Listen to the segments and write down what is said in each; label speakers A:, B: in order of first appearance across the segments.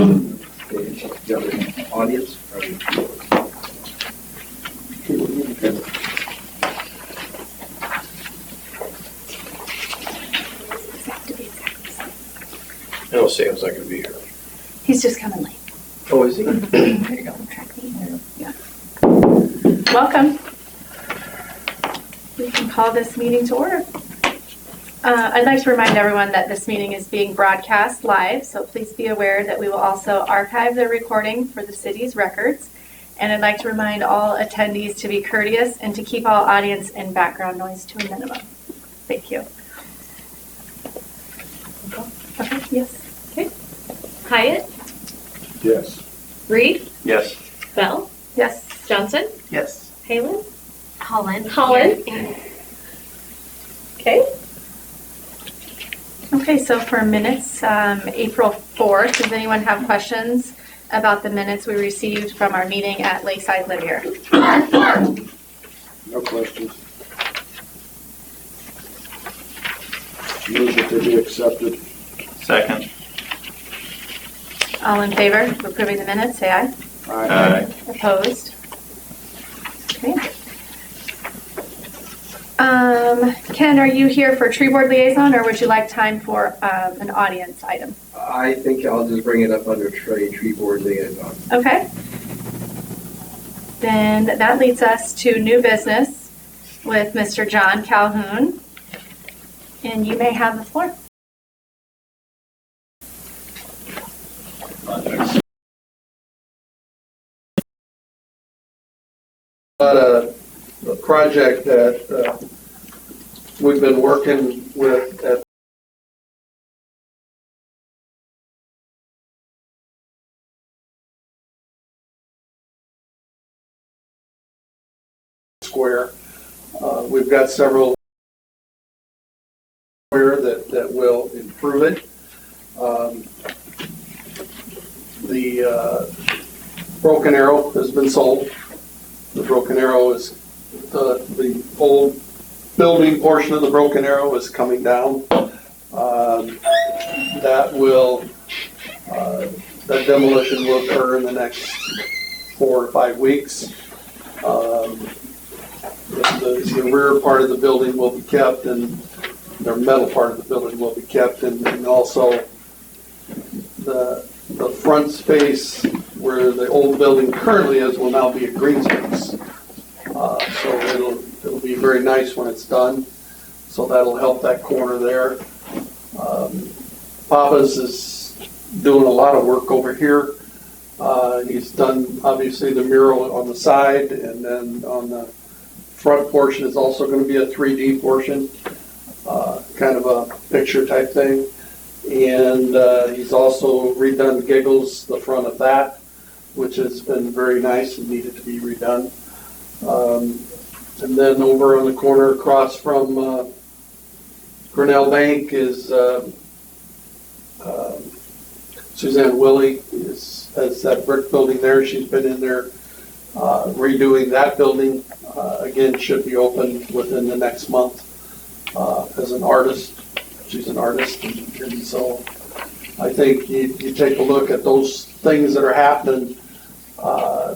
A: The other audience?
B: It'll Sam's not gonna be here.
C: He's just coming late.
A: Oh, is he?
C: There you go. Track me. Yeah. Welcome. We can call this meeting to order. I'd like to remind everyone that this meeting is being broadcast live, so please be aware that we will also archive the recording for the city's records. And I'd like to remind all attendees to be courteous and to keep all audience and background noise to a minimum. Thank you. Okay, yes.
D: Okay. Hyatt,
A: Yes.
D: Reed,
B: Yes.
D: Bell,
C: Yes.
D: Johnson,
A: Yes.
D: Halen,
E: Holland.
D: Holland. Okay.
C: Okay, so for minutes, April 4th, does anyone have questions about the minutes we received from our meeting at Lakeside Linear?
A: No questions. Move that they be accepted.
B: Second.
C: All in favor of approving the minutes, say aye.
B: Aye.
C: Opposed? Okay. Ken, are you here for tree board liaison, or would you like time for an audience item?
A: I think I'll just bring it up under tree board liaison.
C: Okay. Then that leads us to new business with Mr. John Calhoun. And you may have the floor.
F: A project that we've been working with at Square. We've got several that will improve it. The Broken Arrow has been sold. The Broken Arrow is the old building portion of the Broken Arrow is coming down. That demolition will occur in the next 4 to 5 weeks. The rear part of the building will be kept, and the metal part of the building will be kept, and also the front space where the old building currently is will now be a green space. So it'll be very nice when it's done. So that'll help that corner there. Papa's is doing a lot of work over here. He's done obviously the mural on the side, and then on the front portion is also going to be a 3D portion, kind of a picture type thing. And he's also redone Giggles, the front of that, which has been very nice and needed to be redone. And then over on the corner across from Grinnell Bank is Suzanne Willie has that brick building there. She's been in there redoing that building. Again, should be open within the next month as an artist. She's an artist, and so I think you take a look at those things that are happening.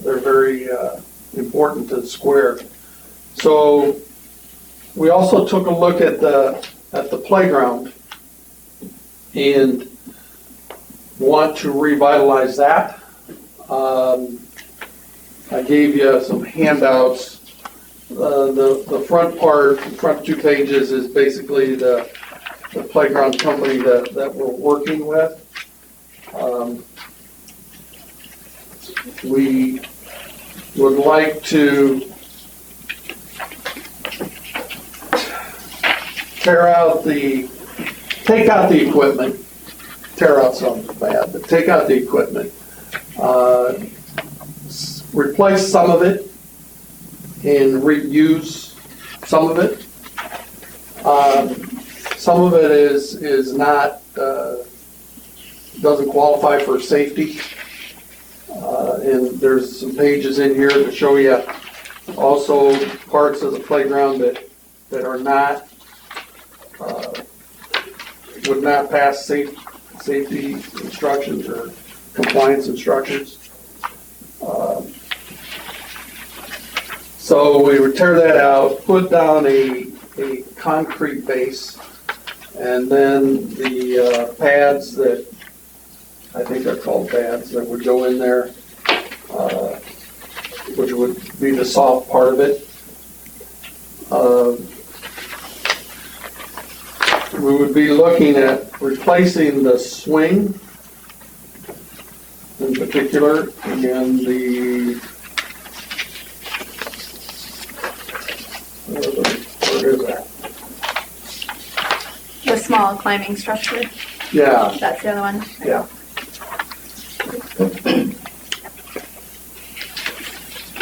F: They're very important to the square. So we also took a look at the playground and want to revitalize that. I gave you some handouts. The front 2 pages is basically the playground company that we're working with. We would like to take out the equipment. Tear out sounds bad, but take out the equipment. Replace some of it and reuse some of it. Some of it is not, doesn't qualify for safety. And there's some pages in here to show you also parts of the playground that are not, would not pass safety instructions or compliance instructions. So we would tear that out, put down a concrete base, and then the pads that, I think they're called pads, that would go in there, which would be the soft part of it. We would be looking at replacing the swing in particular, and the, where is that?
C: The small climbing structure,
F: Yeah,
C: that's the other one.
F: yeah.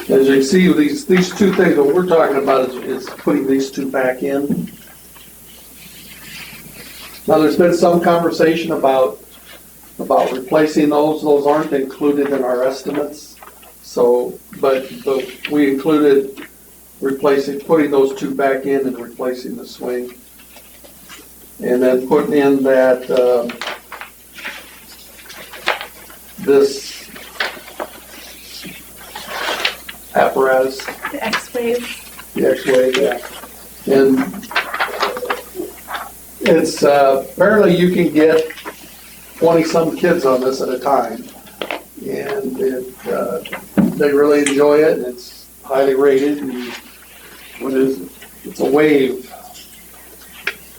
F: As you can see, these two things, what we're talking about is putting these two back in. Now, there's been some conversation about replacing those. Those aren't included in our estimates. So, but we included putting those two back in and replacing the swing. And then putting in that, this apparatus.
C: The X-Wave.
F: The X-Wave, yeah. And it's, apparently you can get 20-some kids on this at a time. And they really enjoy it, and it's highly rated. And what is it? It's a wave.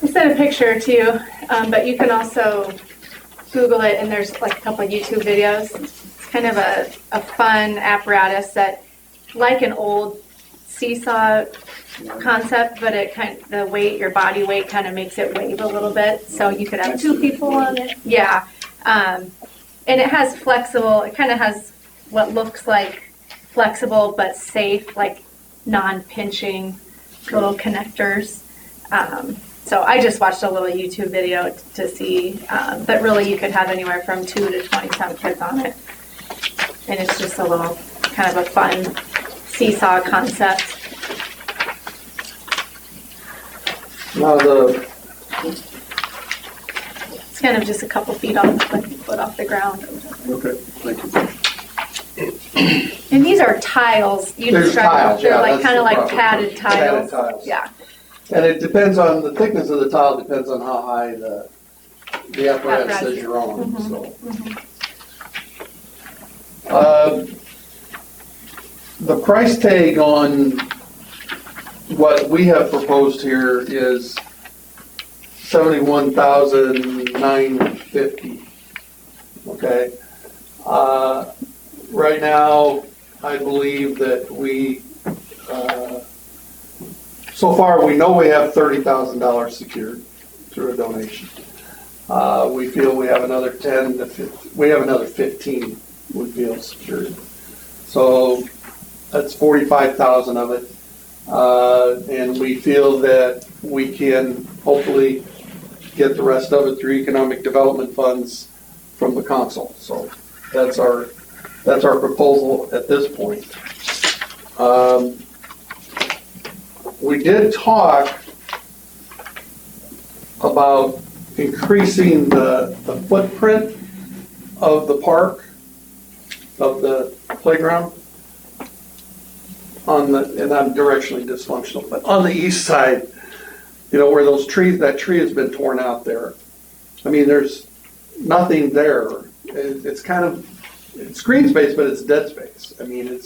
C: I sent a picture too, but you can also Google it, and there's like a couple of YouTube videos. It's kind of a fun apparatus that, like an old seesaw concept, but the weight, your body weight kind of makes it wave a little bit. So you could have two people on it. Yeah. And it has flexible, it kind of has what looks like flexible but safe, like non-pinching little connectors. So I just watched a little YouTube video to see, but really you could have anywhere from 2 to 20-some kids on it. And it's just a little kind of a fun seesaw concept.
F: Now
C: It's kind of just a couple feet off, like a foot off the ground.
F: okay, thank you.
C: And these are tiles. You
F: There's
C: described
F: tiles,
C: them. They're
F: yeah,
C: like
F: that's
C: kind
F: the
C: of like
F: proper
C: padded
F: term.
C: tiles.
F: Padded tiles.
C: Yeah.
F: And it depends on, the thickness of the tile depends on how high the apparatus is you're on,
C: Mhm,
F: so. The price tag on what we have proposed here is $71,950. Okay? Right now, I believe that so far, we know we have $30,000 secured through a donation. We feel we have another 10 to 15, we have another 15 we feel secured. So that's 45,000 of it. And we feel that we can hopefully get the rest of it through economic development funds from the council. So that's our proposal at this point. We did talk about increasing the footprint of the park, of the playground, and I'm directionally dysfunctional, but on the east side, where that tree has been torn out there. I mean, there's nothing there. It's green space, but it's dead space. I mean,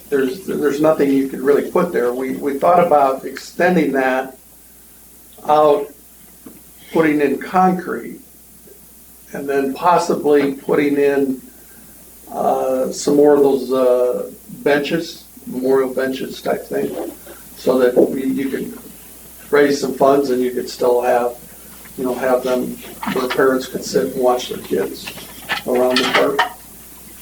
F: there's nothing you could really put there. We thought about extending that out, putting in concrete, and then possibly putting in some more of those benches, memorial benches type thing, so that you could raise some funds and you could still have them where parents could sit and watch their kids around the park.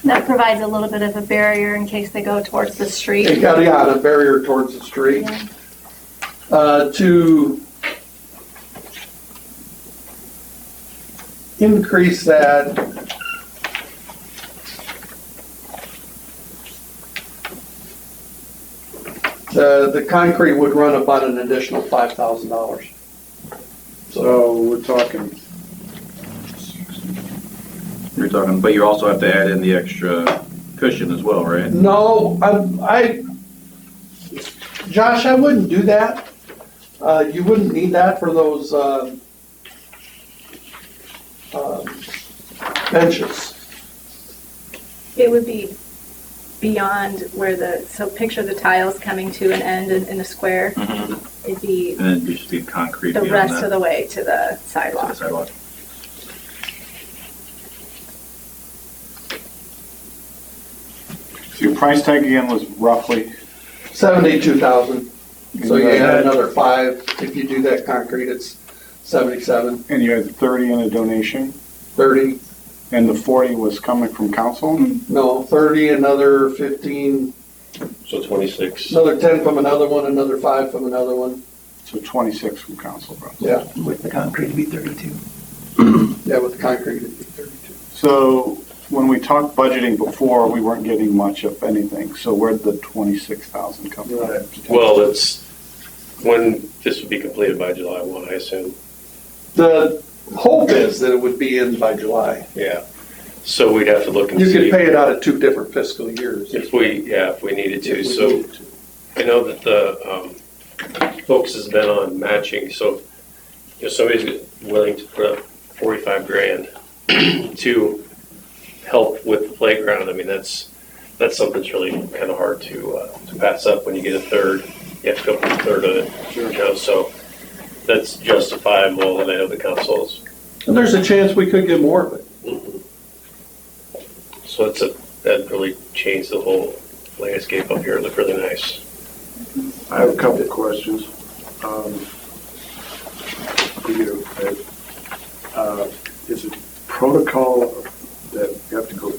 C: That provides a little bit of a barrier in case they go towards the street.
F: It got a barrier towards the street.
C: Yeah.
F: To increase that, the concrete would run about an additional $5,000.
B: So we're talking
E: You're talking, but you also have to add in the extra cushion as well, right?
F: No, Josh, I wouldn't do that. You wouldn't need that for those, benches.
C: It would be beyond where so picture the tiles coming to an end in a square.
E: Mm-hmm.
C: It'd be
E: And then it'd just be concrete
C: the
E: beyond
C: rest
E: that,
C: of the way to the
E: to the
C: sidewalk.
E: sidewalk.
G: So your price tag again was roughly,
F: 72,000. So you
G: And
F: add another 5, if you do that concrete, it's 77,
G: and you had 30 in a donation,
F: 30,
G: and the 40 was coming from council?
F: no, 30, another 15,
B: So 26.
F: another 10 from another one, another 5 from another one.
G: So 26 from council, bro.
F: Yeah,
A: With the concrete, it'd be 32.
F: yeah, with the concrete, it'd be 32.
G: So when we talked budgeting before, we weren't getting much of anything. So where'd the 26,000 come from?
H: Well, it's when this would be completed by July 1, I assume.
F: The hope is that it would be in by July.
H: Yeah. So we'd have to look and
F: You
H: see
F: could pay it out of 2 different fiscal years.
H: if we needed to.
F: If we
H: So
F: needed to.
H: I know that the focus has been on matching. So if somebody's willing to put up 45 grand to help with the playground, I mean, that's something that's really kind of hard to pass up when you get a third. You have to go for a third of it, you know, so that's justifiable, and I know the council's.
F: And there's a chance we could get more of it.
H: So that really changed the whole landscape up here. It looked really nice.
G: I have a couple of questions. For you, Ed. Is it protocol that you have to go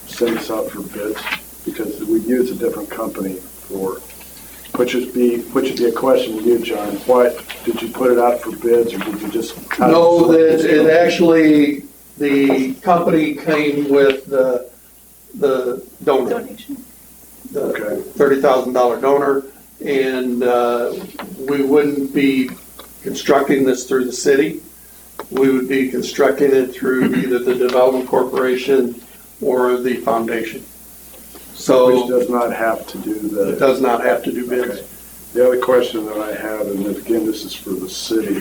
G: send this out for bids? Because we use a different company which would be a question to you, John. Why, did you put it out for bids, or did you just?
F: No, it actually, the company came with the donor.
C: Donation.
F: The
G: Okay.
F: $30,000 donor, and we wouldn't be constructing this through the city. We would be constructing it through either the Development Corporation or the foundation.
G: Which
F: So
G: does not have to do
F: it does not have to do bids.
G: Okay. The other question that I have, and again, this is for the city,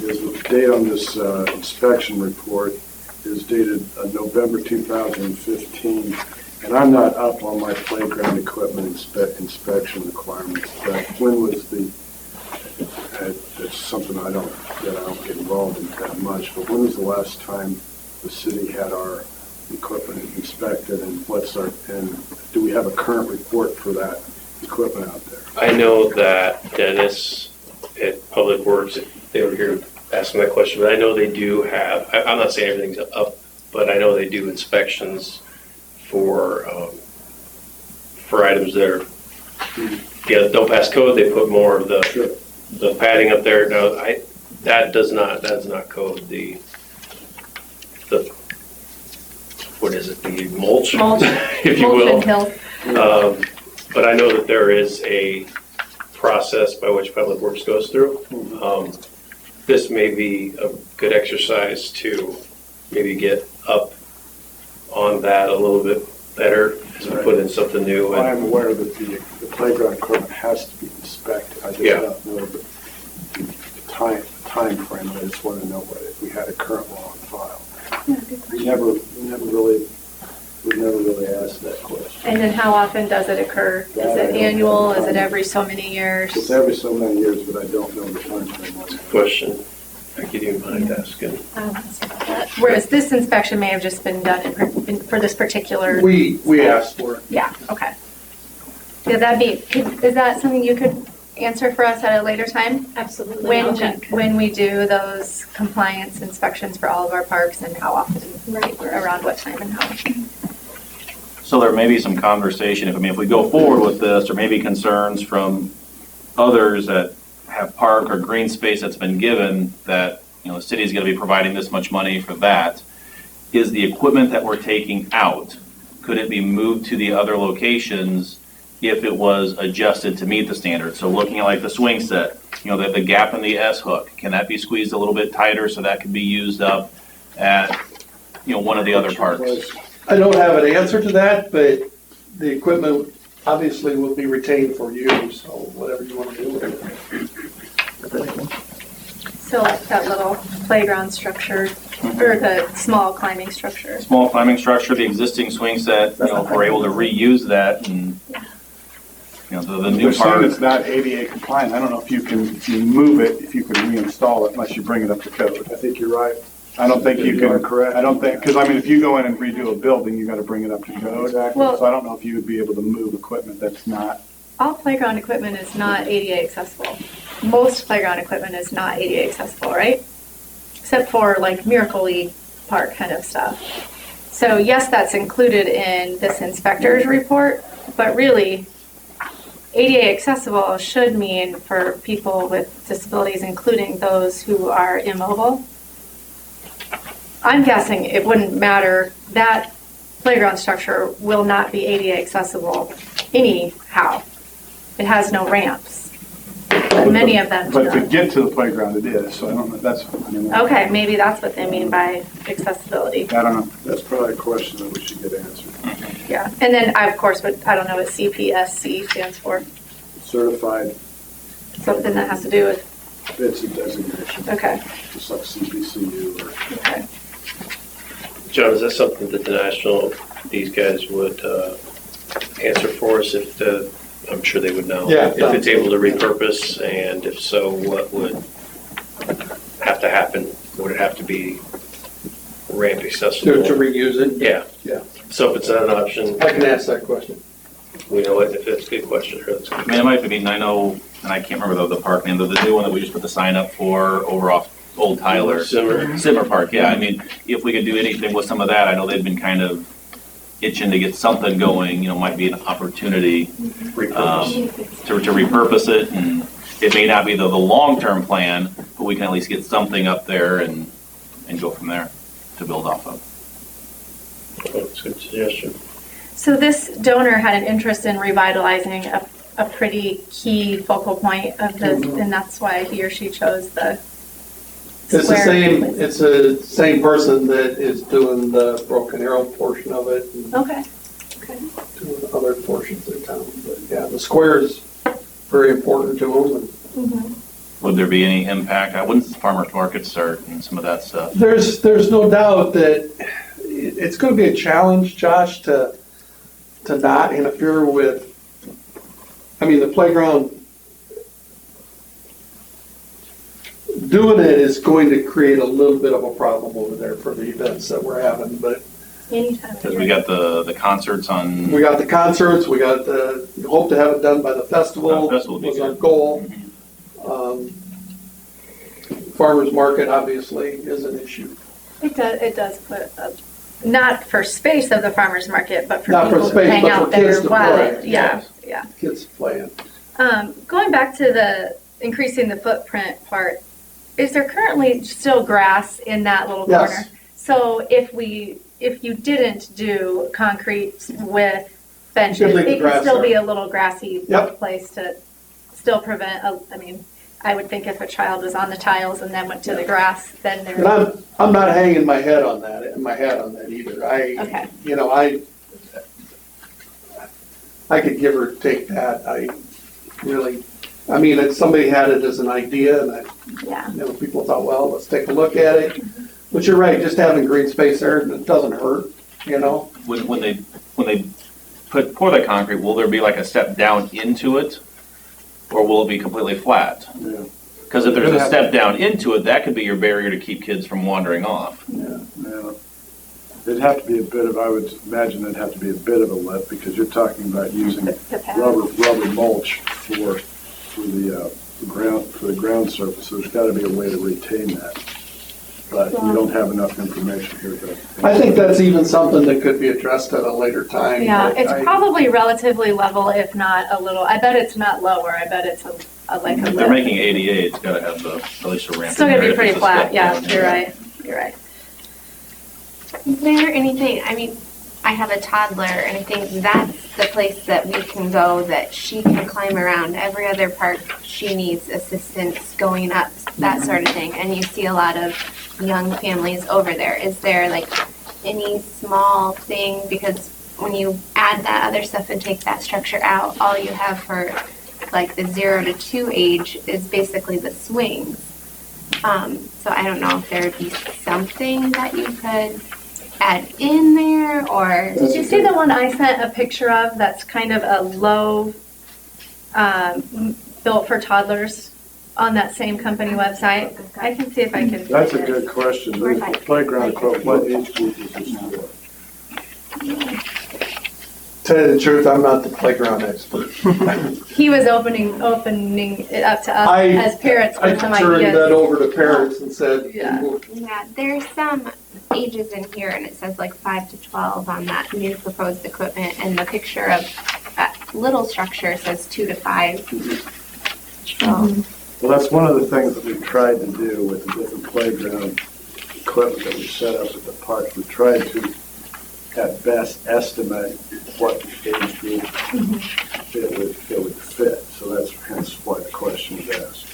G: is the date on this inspection report is dated November 2015, and I'm not up on my playground equipment inspection requirements, but when was it's something I don't get involved in that much, but when was the last time the city had our equipment inspected, and do we have a current report for that equipment out there?
H: I know that Dennis at Public Works, if they were here asking that question, but I know they do have, I'm not saying everything's up, but I know they do inspections for items that are, don't pass code, they put more of the padding up there. No, that does not code the what is it, the mulch,
C: Mulch.
H: if you
C: Mulch
H: will.
C: and hill.
H: But I know that there is a process by which Public Works goes through. This may be a good exercise to maybe get up on that a little bit better as we put in something new.
G: I am aware that the playground equipment has to be inspected. I just
H: Yeah.
G: don't know the time frame. I just want to know if we had a current law on file. We never really asked that question.
C: And then how often does it occur? Is it annual? Is it every so many years?
G: It's every so many years, but I don't know the time frame on it.
H: Question. I could even mind asking.
C: Whereas this inspection may have just been done for this particular.
F: We asked for it.
C: Yeah, okay. Yeah, is that something you could answer for us at a later time?
D: Absolutely. I'll check.
C: When we do those compliance inspections for all of our parks, and how often, around what time and how?
E: So there may be some conversation, if we go forward with this, there may be concerns from others that have park or green space that's been given that, the city is going to be providing this much money for that. Is the equipment that we're taking out, could it be moved to the other locations if it was adjusted to meet the standards? So looking at like the swing set, the gap in the S hook, can that be squeezed a little bit tighter so that could be used up at, one of the other parks.
F: I don't have an answer to that, but the equipment obviously will be retained for you, so whatever you want to do with it.
C: So like that little playground structure, or the small climbing structure.
E: Small climbing structure, the existing swing set, if we're able to reuse that and, the new
I: They're saying
E: part.
I: it's not ADA compliant. I don't know if you can, if you move it, if you can reinstall it unless you bring it up to code.
G: I think you're right.
I: I don't think you
G: You are
I: can,
G: correct.
I: I don't think, because I mean, if you go in and redo a building, you gotta bring it up to code.
G: Exactly.
C: Well-
I: So I don't know if you would be able to move equipment that's not.
C: All playground equipment is not ADA accessible. Most playground equipment is not ADA accessible, right? Except for like Miracle League Park kind of stuff. So yes, that's included in this inspector's report, but really, ADA accessible should mean for people with disabilities, including those who are immobile. I'm guessing it wouldn't matter, that playground structure will not be ADA accessible anyhow. It has no ramps, but many of them do
I: But to
C: not.
I: get to the playground, it is, so I don't know, that's, I mean.
C: Okay, maybe that's what they mean by accessibility,
I: I don't know.
G: That's probably a question that we should get answered.
C: yeah. And then I, of course, I don't know what CPSC stands for,
G: Certified,
C: something that has to do with,
G: it's a designation,
C: okay,
G: just like CPCU or.
C: okay.
H: John, is that something that the national, these guys would answer for us if I'm sure they would know.
F: Yeah.
H: If it's able to repurpose, and if so, what would have to happen? Would it have to be ramp accessible?
F: To reuse it?
H: Yeah.
F: Yeah.
H: So if it's not an option,
F: I can ask that question.
H: we know it. If it's a good question, sure, that's
E: I
H: good.
E: mean, it might be, I know, and I can't remember the park name, the new one that we just put the sign up for over off Old Tyler.
H: Simmer.
E: Park, yeah. I mean, if we could do anything with some of that, I know they've been kind of itching to get something going, might be an opportunity
H: Repurpose.
E: to repurpose it. And it may not be the long-term plan, but we can at least get something up there and go from there to build off of.
H: That's a good suggestion.
C: So this donor had an interest in revitalizing a pretty key focal point of this, and that's why he or she chose the
F: It's the
C: square
F: same,
C: place.
F: it's the same person that is doing the Broken Arrow portion of it and
C: Okay, okay.
F: doing other portions of town. But yeah, the square is very important to them. And
C: Mhm.
E: Would there be any impact? When's the farmer's market start and some of that stuff?
F: there's no doubt that it's going to be a challenge, Josh, to not interfere with, I mean, the playground, doing it is going to create a little bit of a problem over there for the events that we're having, but
C: Anytime.
E: Because we got the concerts on.
F: we got the concerts, we hope to have it done by the festival,
E: Festival would be
F: was our
E: good.
F: goal. Farmers market obviously is an issue.
C: It does put not for space of the farmer's market, but for
F: Not for
C: people to
F: space,
C: hang
F: but
C: out
F: for
C: there
F: kids to
C: while
F: play.
C: it, yeah, yeah.
F: Kids playing.
C: Going back to the increasing the footprint part, is there currently still grass in that little
F: Yes.
C: corner? So if you didn't do concrete with benches,
F: leave the
C: it could
F: grass
C: still
F: there.
C: be a little grassy
F: Yep.
C: place to still prevent, I would think if a child was on the tiles and then went to the grass, then
F: And
C: there,
F: I'm not hanging my hat on that either.
C: Okay.
F: I could give or take that. If somebody had it as an idea and
C: yeah.
F: people thought, well, let's take a look at it. But you're right, just having green space there, it doesn't hurt,
E: When they pour the concrete, will there be like a step down into it, or will it be completely flat?
G: Yeah.
E: Because if there's a step down into it, that could be your barrier to keep kids from wandering off.
G: Yeah. It'd have to be a bit of, I would imagine it'd have to be a bit of a lip, because you're talking about using
C: The pad.
G: rubber mulch for the ground surface. So there's got to be a way to retain that. But we don't have enough information here to.
F: I think that's even something that could be addressed at a later time.
C: Yeah,
F: but
C: it's
F: I-
C: probably relatively level, if not a little, I bet it's not lower, I bet it's like a
E: If they're
C: lip.
E: making ADA, it's got to have at least a ramp.
C: Still
E: in
C: gonna
E: there
C: be
E: if
C: pretty
E: it's a
C: flat,
E: step
C: yeah,
E: down.
C: you're right.
D: Is there anything, I have a toddler, and I think that's the place that we can go, that she can climb around. Every other park, she needs assistance going up, that sort of thing. And you see a lot of young families over there. Is there any small thing, because when you add that other stuff and take that structure out, all you have for like the 0 to 2 age is basically the swings. So I don't know if there would be something that you could add in there, or.
C: Did you see the one I sent a picture of that's kind of a low, built for toddlers on that same company website? I can see if I can.
G: That's a
C: find it.
G: good question. There's a playground equipment, what age group is this for?
F: Tell you the truth, I'm not the playground expert.
C: He was opening it up to us
F: I-
C: as parents
F: I
C: for some
F: turned that
C: ideas.
F: over to parents and said,
C: Yeah.
D: Yeah, there's some ages in here, and it says like 5 to 12 on that new proposed equipment, and the picture of that little structure says 2 to 5. So,
G: Well, that's one of the things that we've tried to do with the different playground equipment that we set up at the park. We tried to, at best, estimate what age group it would fit. So that's hence why the question was asked.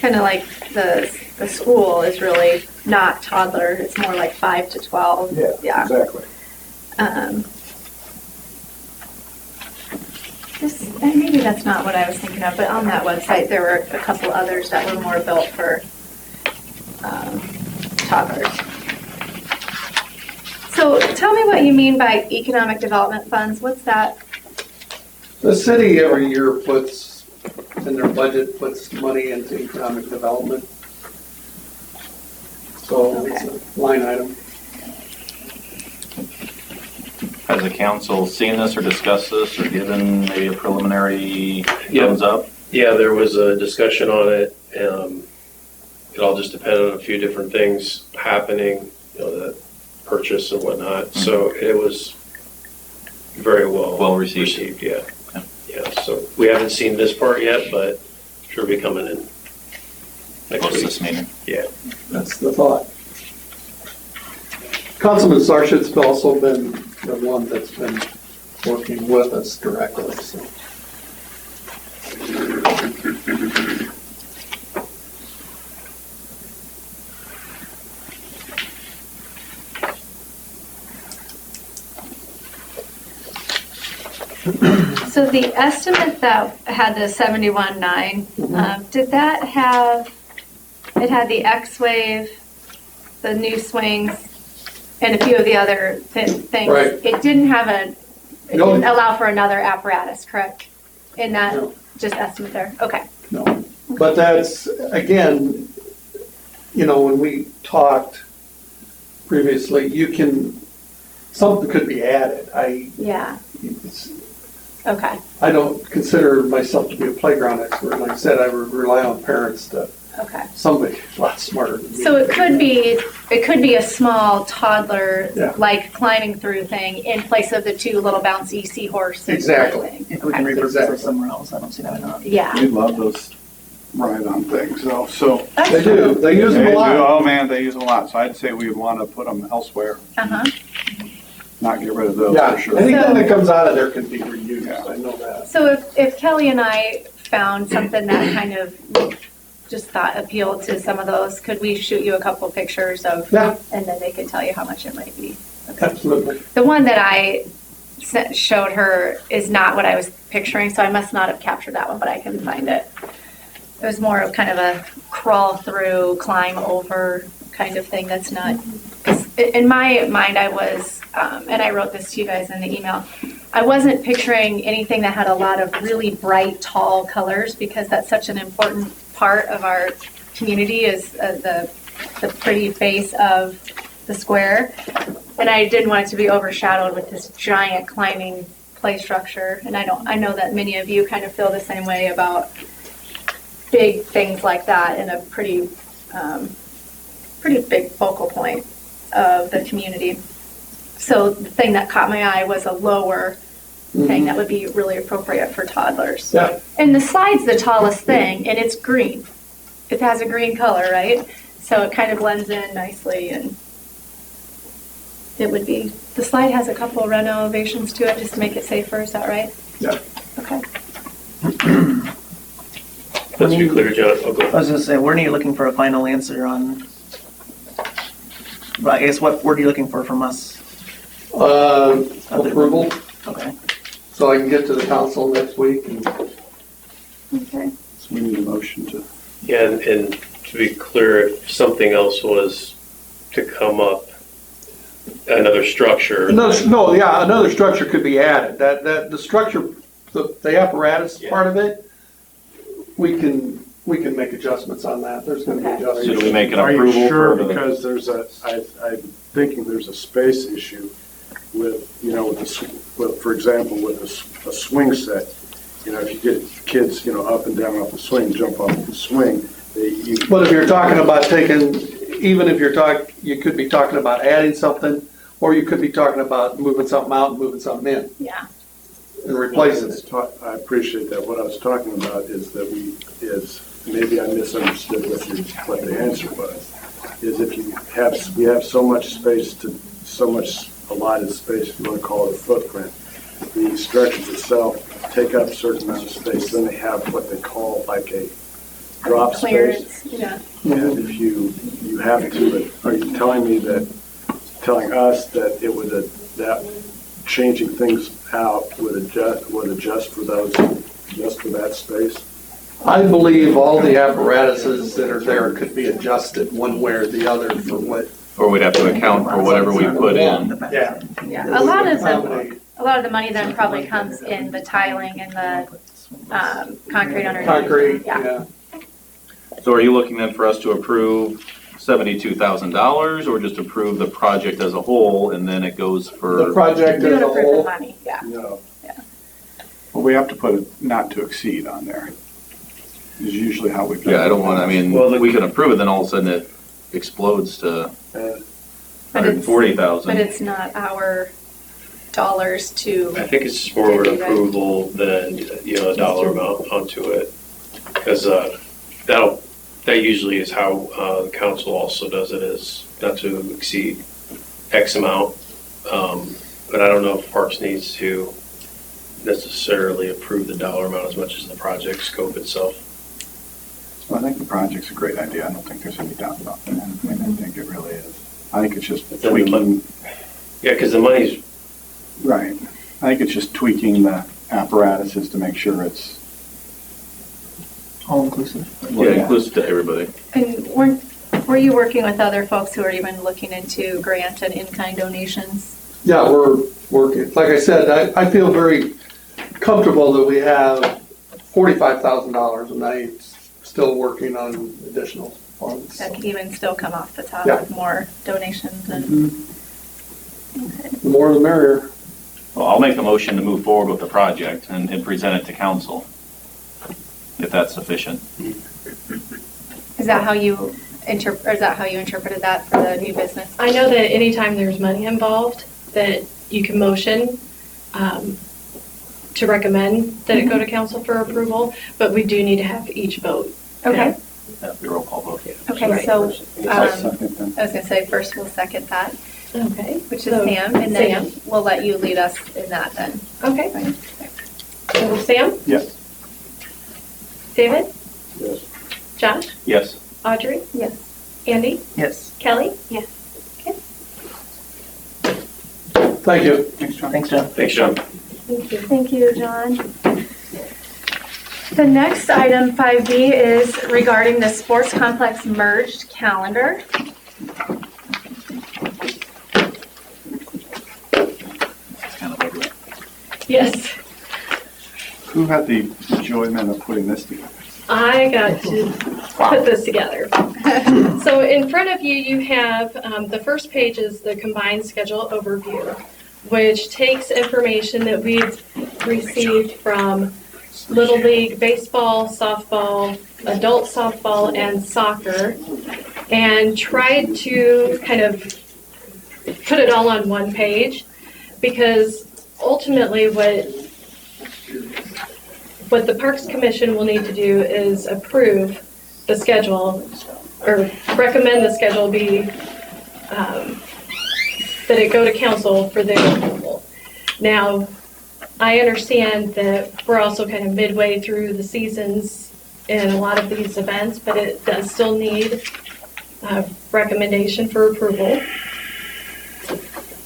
C: Kind of like the school is really not toddler, it's more like 5 to 12. Yeah.
G: Exactly.
C: And maybe that's not what I was thinking of, but on that website, there were a couple others that were more built for toddlers. So tell me what you mean by economic development funds. What's that?
F: the city every year puts, in their budget, puts money into economic development. So it's a line item.
E: Has the council seen this or discussed this or given maybe a preliminary
H: Yeah.
E: thumbs up?
H: Yeah, there was a discussion on it. It all just depended on a few different things happening, the purchase and whatnot. So it was very well
E: received.
H: Yeah. Yeah, so we haven't seen this part yet, but sure be coming in next
E: Close to
H: week.
E: this meeting.
H: Yeah.
F: That's the thought. Councilman Sarshit's also been the one that's been working with us directly, so.
C: So the estimate that had the 71.9, did that have, it had the X-Wave, the new swings, and a few of the other things?
F: Right.
C: It didn't have it
F: No.
C: didn't allow for another apparatus, correct? In that
F: No.
C: just estimate there? Okay.
F: No, but that's, again, when we talked previously, something could be added.
C: Yeah, okay,
F: I don't consider myself to be a playground expert. Like I said, I would rely on parents to,
C: okay.
F: somebody a lot smarter than me.
C: So it could be a small toddler,
F: Yeah.
C: like climbing through thing in place of the two little bouncy seahorse.
F: Exactly.
C: thing.
J: If we can
C: Okay.
J: repurpose
F: Exactly.
J: it somewhere else, I don't see why not.
C: Yeah.
I: We love those ride-on things, though, so.
F: They do, they use them
I: They
F: a
I: do.
F: lot.
I: Oh, man, they use them a lot, so I'd say we want to put them elsewhere,
C: Uh-huh.
I: not get rid of those
F: Yeah,
I: for sure.
F: anything that comes out of there can be reused, I know that.
C: So if Kelly and I found something that kind of just thought appealed to some of those, could we shoot you a couple pictures of?
F: Yeah.
C: And then they could tell you how much it might be.
F: Absolutely.
C: The one that I showed her is not what I was picturing, so I must not have captured that one, but I can find it. It was more of kind of a crawl through, climb over kind of thing. That's not, 'cause in my mind I was, and I wrote this to you guys in the email, I wasn't picturing anything that had a lot of really bright, tall colors, because that's such an important part of our community is the pretty face of the square. And I didn't want it to be overshadowed with this giant climbing play structure. And I know that many of you kind of feel the same way about big things like that in a pretty big focal point of the community. So the thing that caught my eye was a lower thing that would be really appropriate for toddlers.
F: Yeah.
C: And the slide's the tallest thing, and it's green. It has a green color, right? So it kind of blends in nicely, and it would be, the slide has a couple renovations to it just to make it safer, is that right?
F: Yeah.
C: Okay.
H: Let's be clear, John. I'll
J: I
H: go.
J: was gonna say, when are you looking for a final answer on But I guess what word are you looking for from us?
F: Approval,
J: Okay.
F: so I can get to the council next week and
C: Okay.
I: So we need a motion to.
H: Yeah, and to be clear, if something else was to come up, another structure.
F: Another structure could be added. The structure, the apparatus part of it, we can make adjustments on that. There's gonna be
C: Okay.
F: adjustments.
E: So do we make an
G: Are you
E: approval
G: sure?
E: for the?
G: Because I'm thinking there's a space issue with, for example, with a swing set. If you get kids, up and down off the swing, jump off the swing,
F: But if you're talking about you could be talking about adding something, or you could be talking about moving something out and moving something in
C: Yeah.
F: and replacing it.
G: I appreciate that. What I was talking about is that maybe I misunderstood what the answer was, is if we have so much space allotted space, if you want to call it a footprint, the structures itself take up a certain amount of space, then they have what they call like a drop space.
C: Clearance, yeah.
G: And if you have to, are you telling us that it would, that changing things out would adjust for that space?
F: I believe all the apparatuses that are there could be adjusted one way or the other for what.
E: Or we'd have to account for whatever we put in.
F: Yeah.
C: Yeah, a lot of the money then probably comes in the tiling and the concrete underneath.
F: Concrete,
C: Yeah.
F: yeah.
E: So are you looking then for us to approve $72,000 or just approve the project as a whole and then it goes
F: The
E: for?
F: project
C: We
F: as
C: don't
F: a
C: approve the
F: whole.
C: money, yeah.
G: No.
I: Well, we have to put a not to exceed on there. Is usually how we've done it.
E: Yeah, I don't want, we can approve it, then all of a sudden it explodes to
C: But
E: $140,000.
C: it's not our dollars to,
H: I think it's just more of an approval than, a dollar amount onto it. Because that usually is how the council also does it, is not to exceed X amount. But I don't know if Parks needs to necessarily approve the dollar amount as much as the project scope itself.
I: Well, I think the project's a great idea. I don't think there's any doubt about that. I think it really is. I think it's just
H: then the
I: tweaking.
H: Yeah, because the money's,
I: Right. I think it's just tweaking the apparatuses to make sure it's.
J: All inclusive.
E: Yeah, inclusive to everybody.
C: and were you working with other folks who are even looking into grant and in-kind donations?
F: Yeah, we're working. Like I said, I feel very comfortable that we have $45,000 and I'm still working on additional funds.
C: That could even still come off the top
F: Yeah.
C: with more donations and.
F: The more the merrier.
E: Well, I'll make the motion to move forward with the project and present it to council, if that's sufficient.
C: Is that how you interpreted that for the new business?
K: I know that anytime there's money involved, that you can motion to recommend that it go to council for approval, but we do need to have each vote.
C: Okay,
E: Have the roll call vote.
C: okay,
K: Right.
C: so,
I: I'll
C: I
I: second that.
C: was gonna say, first we'll second that,
K: Okay.
C: which is
K: So,
C: Sam, and then
K: Sam.
C: we'll let you lead us in that then.
K: Okay. So Sam,
I: Yes.
K: David,
G: Yes.
K: Josh,
E: Yes.
K: Audrey,
C: Yes.
K: Andy,
J: Yes.
K: Kelly?
D: Yes.
F: Thank you.
I: Thanks, John.
J: Thanks, John.
H: thanks, John.
K: Thank you.
C: Thank you, John. The next item, 5B, is regarding the sports complex merged calendar.
E: It's kind of ugly.
K: Yes,
I: Who had the enjoyment of putting this together?
K: I got to put this together. So in front of you, you have, the first page is the combined schedule overview, which takes information that we've received from Little League baseball, softball, adult softball, and soccer, and tried to kind of put it all on one page, because ultimately what the Parks Commission will need to do is approve the schedule, or recommend the schedule be, that it go to council for their approval. Now, I understand that we're also kind of midway through the seasons in a lot of these events, but it does still need a recommendation for approval.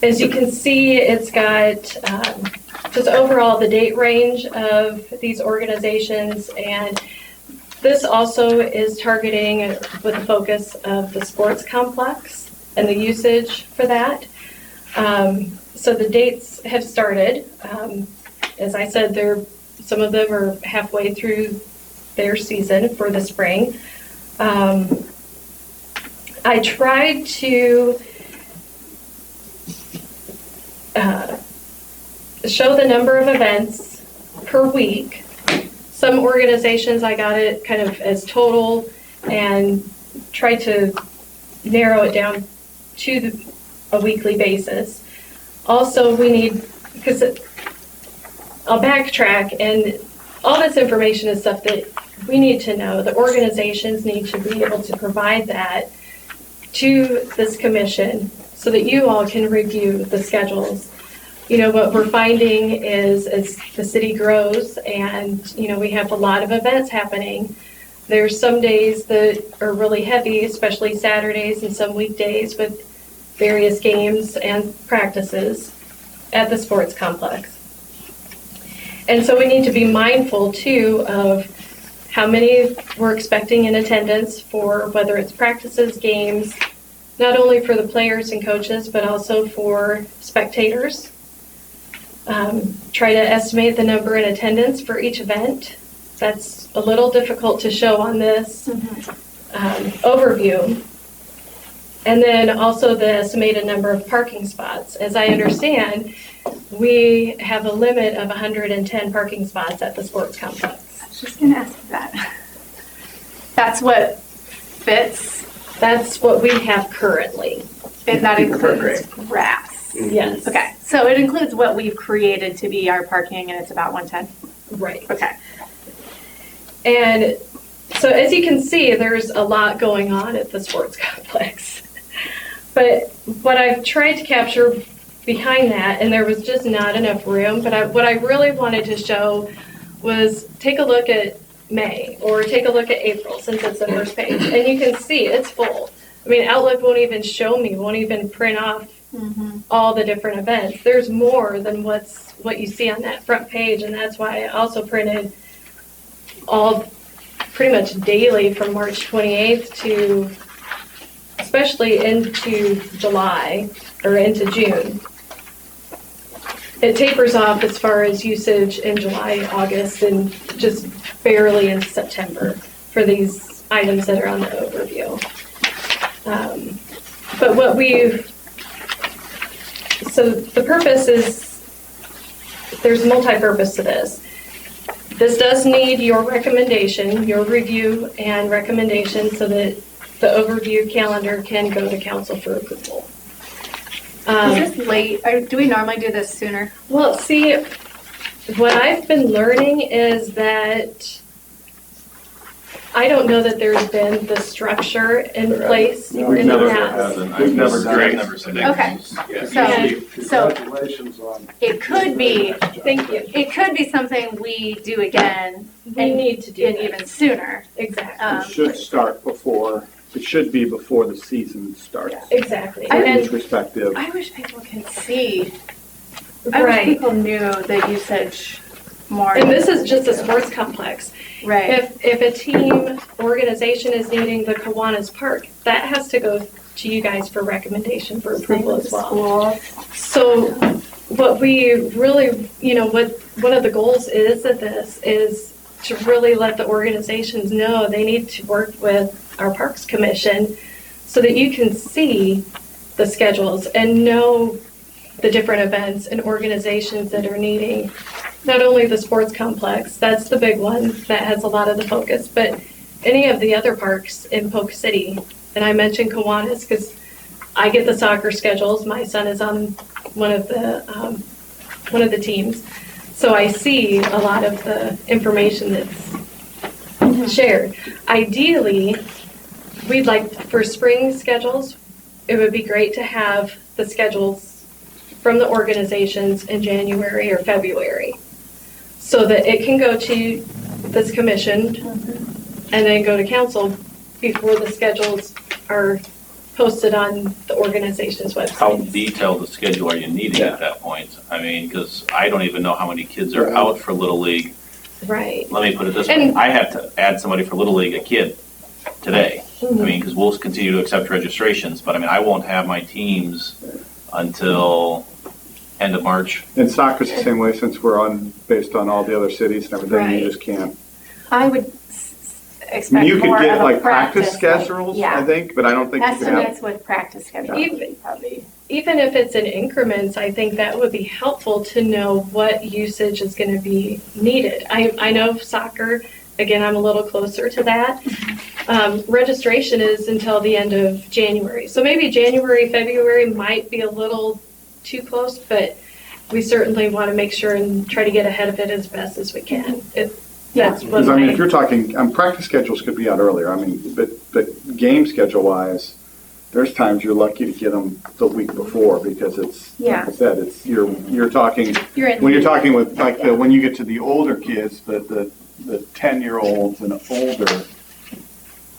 K: As you can see, it's got just overall the date range of these organizations, and this also is targeting with the focus of the sports complex and the usage for that. So the dates have started. As I said, some of them are halfway through their season for the spring. I tried to show the number of events per week. Some organizations I got it kind of as total and tried to narrow it down to a weekly basis. Also, we need, because I'll backtrack, and all this information is stuff that we need to know. The organizations need to be able to provide that to this commission so that you all can review the schedules. You know, what we're finding is as the city grows and, you know, we have a lot of events happening, there's some days that are really heavy, especially Saturdays and some weekdays with various games and practices at the sports complex. And so we need to be mindful too of how many we're expecting in attendance for whether it's practices, games, not only for the players and coaches, but also for spectators. Try to estimate the number in attendance for each event. That's a little difficult to show on this overview. And then also the estimated number of parking spots. As I understand, we have a limit of 110 parking spots at the sports complex.
C: I was just gonna ask that. That's what fits,
K: That's what we have currently.
C: and that includes grass.
K: Yes.
C: Okay, so it includes what we've created to be our parking, and it's about 110?
K: Right.
C: Okay.
K: And so as you can see, there's a lot going on at the sports complex. But what I've tried to capture behind that, and there was just not enough room, but what I really wanted to show was take a look at May or take a look at April, since it's the first page. And you can see it's full. I mean, Outlook won't even show me, won't even print off all the different events. There's more than what you see on that front page, and that's why I also printed all pretty much daily from March 28th to especially into July or into June. It tapers off as far as usage in July, August, and just barely in September for these items that are on the overview. But what so the purpose is, there's multi-purpose to this. This does need your recommendation, your review and recommendation so that the overview calendar can go to council for approval.
C: Is this late? Do we normally do this sooner?
K: Well, see, what I've been learning is that I don't know that there's been the structure in place
I: No,
K: in the
E: Never
K: past.
E: hasn't. I've never done it,
H: Great.
E: never said
C: Okay. So
G: Congratulations on.
C: it could be,
K: Thank you.
C: it could be something we do again
K: We need to do
C: and
K: that.
C: even sooner.
K: Exactly.
L: It should start before, it should be before the season starts.
K: Exactly.
C: I
L: From
K: And
L: each perspective.
C: I wish people could see. I wish
K: right.
C: people knew the usage more.
K: And this is just a sports complex.
C: Right.
K: If a team organization is needing the Kiwanis Park, that has to go to you guys for recommendation for approval as well. So what we really, what one of the goals is of this is to really let the organizations know they need to work with our Parks Commission so that you can see the schedules and know the different events and organizations that are needing not only the sports complex, that's the big one that has a lot of the focus, but any of the other parks in Polk City. And I mentioned Kiwanis because I get the soccer schedules. My son is on one of the teams. So I see a lot of the information that's shared. Ideally, we'd like for spring schedules, it would be great to have the schedules from the organizations in January or February so that it can go to this commission and then go to council before the schedules are posted on the organization's
E: How
K: website.
E: detailed a schedule are you needing at that point? I mean, because I don't even know how many kids are out for Little League.
K: Right.
E: Let me put it this way,
K: And-
E: I have to add somebody for Little League, a kid, today. I mean, because we'll continue to accept registrations, but I mean, I won't have my teams until end of March.
I: And soccer's the same way, since we're on, based on all the other cities and everything,
K: Right.
I: you just can't.
C: I would
I: I
C: expect
I: mean, you
C: more
I: could get
C: of a
I: like practice
C: like,
I: schedules, I
C: Yeah,
I: think, but I don't think you can have.
C: estimates with practice schedules.
K: Even-
C: Probably.
K: Even if it's in increments, I think that would be helpful to know what usage is going to be needed. I know soccer, again, I'm a little closer to that. Registration is until the end of January. So maybe January, February might be a little too close, but we certainly want to make sure and try to get ahead of it as best as we can. That's what
I: Because I mean, if
K: my,
I: you're talking, practice schedules could be out earlier, I mean, but game schedule-wise, there's times you're lucky to get them the week before, because it's, like I said, it's, you're talking,
C: You're in.
I: when you're talking with, like, when you get to the older kids, the 10-year-olds and older,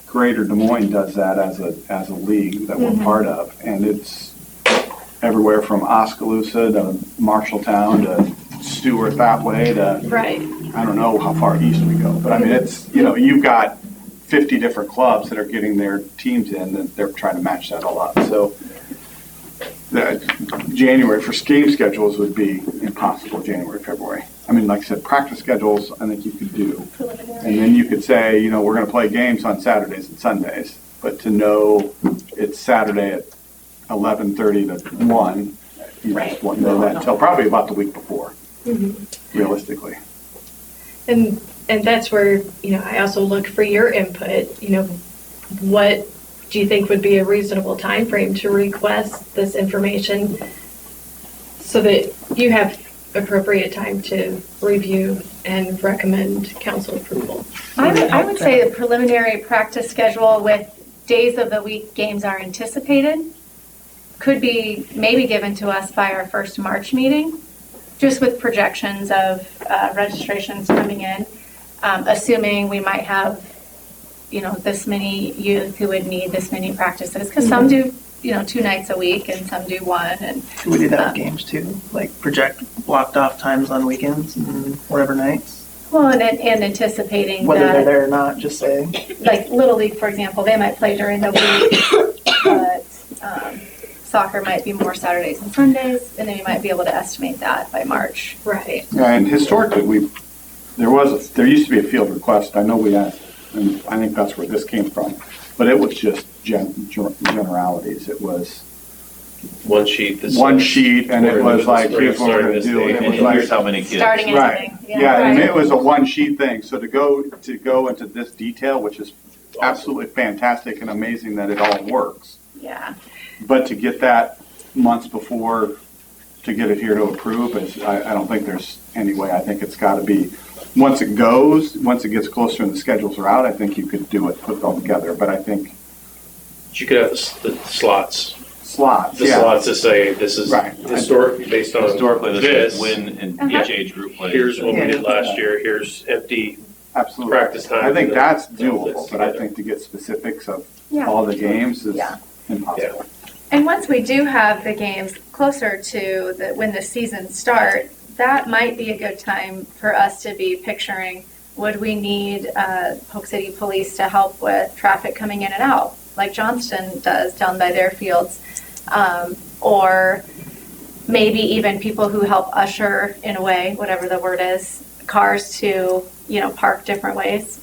I: Greater Des Moines does that as a league that we're part of, and it's everywhere from Oskaloosa to Marshalltown to Stewart that way to,
K: right.
I: I don't know how far east we go, but I mean, it's, you've got 50 different clubs that are getting their teams in, and they're trying to match that all up. So January for game schedules would be impossible, January, February. I mean, like I said, practice schedules, I think you could do. And then you could say, we're going to play games on Saturdays and Sundays, but to know it's Saturday at 11:30 to 1, you just won't know that until probably about the week before, realistically.
K: And that's where, I also look for your input, what do you think would be a reasonable time frame to request this information so that you have appropriate time to review and recommend council approval?
C: I would say a preliminary practice schedule with days of the week games are anticipated could be maybe given to us by our first March meeting, just with projections of registrations coming in, assuming we might have, this many youth who would need this many practices, because some do, 2 nights a week and some do 1. And
J: Could we do that with games too? Like project blocked off times on weekends and whatever nights?
C: well, and anticipating
J: Whether they're
C: that,
J: there or not, just say.
C: like Little League, for example, they might play during the week, but soccer might be more Saturdays and Sundays, and then you might be able to estimate that by March.
K: Right.
I: Yeah, and historically, there used to be a field request, I know we had, and I think that's where this came from, but it was just generalities. It was
H: One sheet. that
I: one
H: says
I: sheet, and
H: we're
I: it
H: in
I: was
H: the
I: like,
H: spring,
I: here's what we're
H: starting
I: gonna
H: this
I: do,
H: date.
I: and it was
E: And here's
I: like,
E: how many kids.
C: Starting
I: right,
C: anything.
I: yeah, and
C: Right.
I: it was a one sheet thing, so to go into this detail, which is absolutely fantastic and amazing that it all works,
C: Yeah.
I: but to get that months before, to get it here to approve, I don't think there's any way. I think it's gotta be, once it gets closer and the schedules are out, I think you could do it, put it all together, but I think
H: You could have the slots.
I: slots,
H: The
I: yeah.
H: slots to say this is
I: Right.
H: historic, based on
E: Historically,
H: this.
E: is when in
C: Uh-huh.
E: each age group plays.
H: Here's what we
J: Yeah.
H: did last year. Here's empty
I: Absolutely.
H: practice time.
I: I think
H: and
I: that's
H: then all this
I: doable, but I
H: together.
I: think to get specifics of
C: Yeah.
I: all the games is
C: Yeah.
I: impossible.
C: And once we do have the games closer to when the season start, that might be a good time for us to be picturing, would we need Polk City Police to help with traffic coming in and out, like Johnston does down by their fields? Or maybe even people who help usher, in a way, whatever the word is, cars to, park different ways,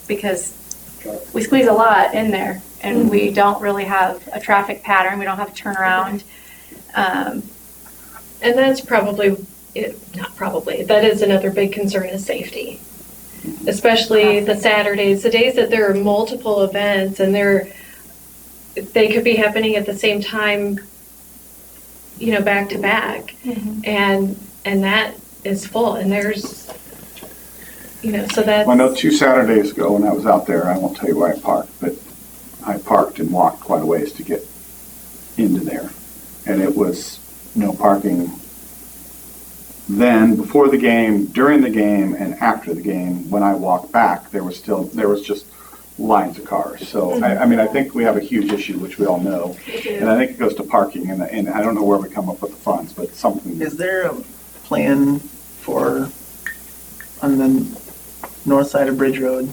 C: because we squeeze a lot in there, and we don't really have a traffic pattern, we don't have a turnaround.
K: And that's that is another big concern is safety. Especially the Saturdays, the days that there are multiple events and they could be happening at the same time, back to back. And that is full, and there's, so that's.
I: Well, I know 2 Saturdays ago when I was out there, I won't tell you where I parked, but I parked and walked quite a ways to get into there. And it was no parking then, before the game, during the game, and after the game. When I walked back, there was just lines of cars. So, I mean, I think we have a huge issue, which we all know. And I think it goes to parking, and I don't know where we come up with the funds, but something.
J: Is there a plan for, on the north side of Bridge Road,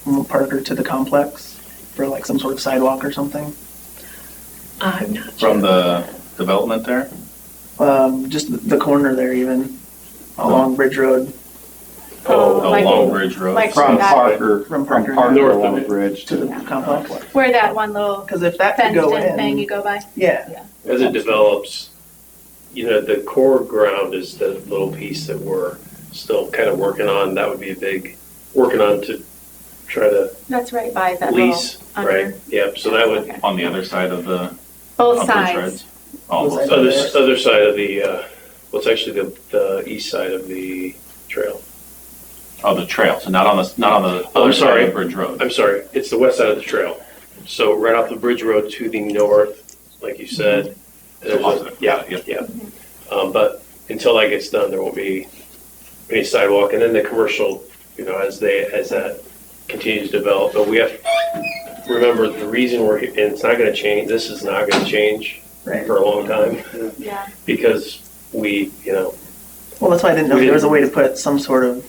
J: from Parker to the complex, for like some sort of sidewalk or something?
K: I'm not sure.
E: From the development there?
J: Just the corner there even, along Bridge Road.
C: Like-
E: Along Bridge Road.
C: like
I: From
C: that-
I: Parker,
J: From
I: from
J: Parker
I: Parker
H: north of
I: along the
H: it.
I: bridge
J: To
I: to
J: the complex?
C: Where that one little
J: Because if that could go
C: fenced-in thing you
J: in,
C: go by?
J: yeah.
H: As it develops, the core ground is the little piece that we're still kind of working on. That would be a big, working on to try to
C: That's right by that
H: lease,
C: little
H: right?
C: under.
H: Yep, so that would,
C: Okay.
E: On the other side of the.
C: Both
E: of Bridge
C: sides.
E: Roads? All
J: Both
E: both
J: sides.
E: sides.
H: other side of the, well, it's actually the east side of the trail.
E: Oh, the trail, so not on the
H: Oh, I'm
E: other side
H: sorry.
E: of Bridge Road.
H: I'm sorry, it's the west side of the trail. So right off the Bridge Road to the north, like you said. there's a-
E: Opposite.
H: Yeah,
E: Yep.
H: yeah. But until that gets done, there won't be any sidewalk. And then the commercial, as that continues to develop. But we have, remember, the reason and it's not gonna change, this is not gonna change
J: Right.
H: for a long time.
C: Yeah.
H: Because we,
J: Well, that's why I didn't know if there was a way to put some sort of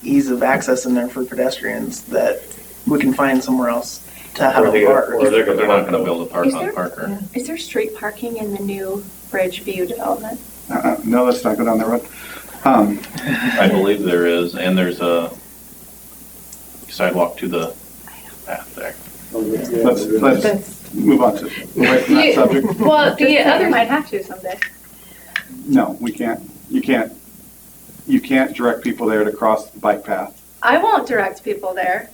J: ease of access in there for pedestrians that we can find somewhere else to have
H: or
J: a
H: they're
J: park.
E: They're not gonna build a park
C: Is
E: on
C: there-
E: Parker.
C: Is there street parking in the new Bridge View development?
I: No, let's not go down the road.
E: I believe there is, and there's a sidewalk to the path there.
I: Let's move on to, away from that
K: You-
I: subject.
K: Well, the
C: Just
K: other,
C: might have to someday.
I: No, we can't, you can't direct people there to cross the bike path,
C: I won't direct people there.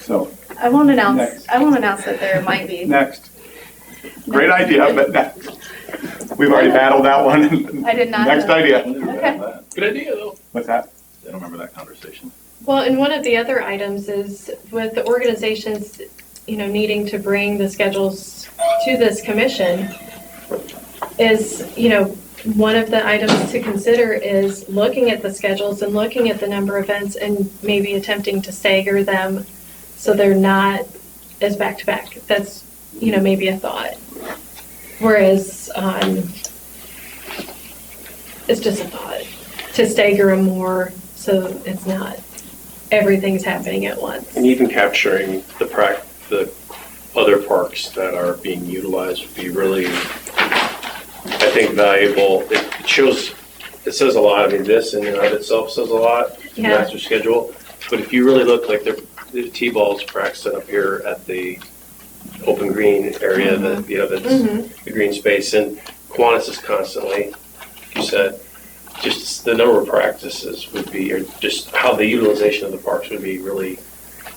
I: so,
C: I won't announce.
I: Next.
C: I won't announce that there might be.
I: next. Great idea, but next. We've already battled that one.
C: I did not
I: Next
C: know.
I: idea.
C: Okay.
H: good idea though.
I: What's that?
E: I don't remember that conversation.
K: well, and one of the other items is with the organizations, needing to bring the schedules to this commission is, one of the items to consider is looking at the schedules and looking at the number of events and maybe attempting to stagger them so they're not as back-to-back. That's, maybe a thought. Whereas, it's just a thought, to stagger them more so it's not, everything's happening at once.
H: And even capturing the other parks that are being utilized would be really, I think, valuable. It shows, it says a lot. I mean, this in and of itself says a lot, the
K: Yeah.
H: master schedule. But if you really look, like the T-balls practicing up here at the open green area, that's the green space, and Kiwanis is constantly, like you said, just the number of practices would be, or just how the utilization of the parks would be really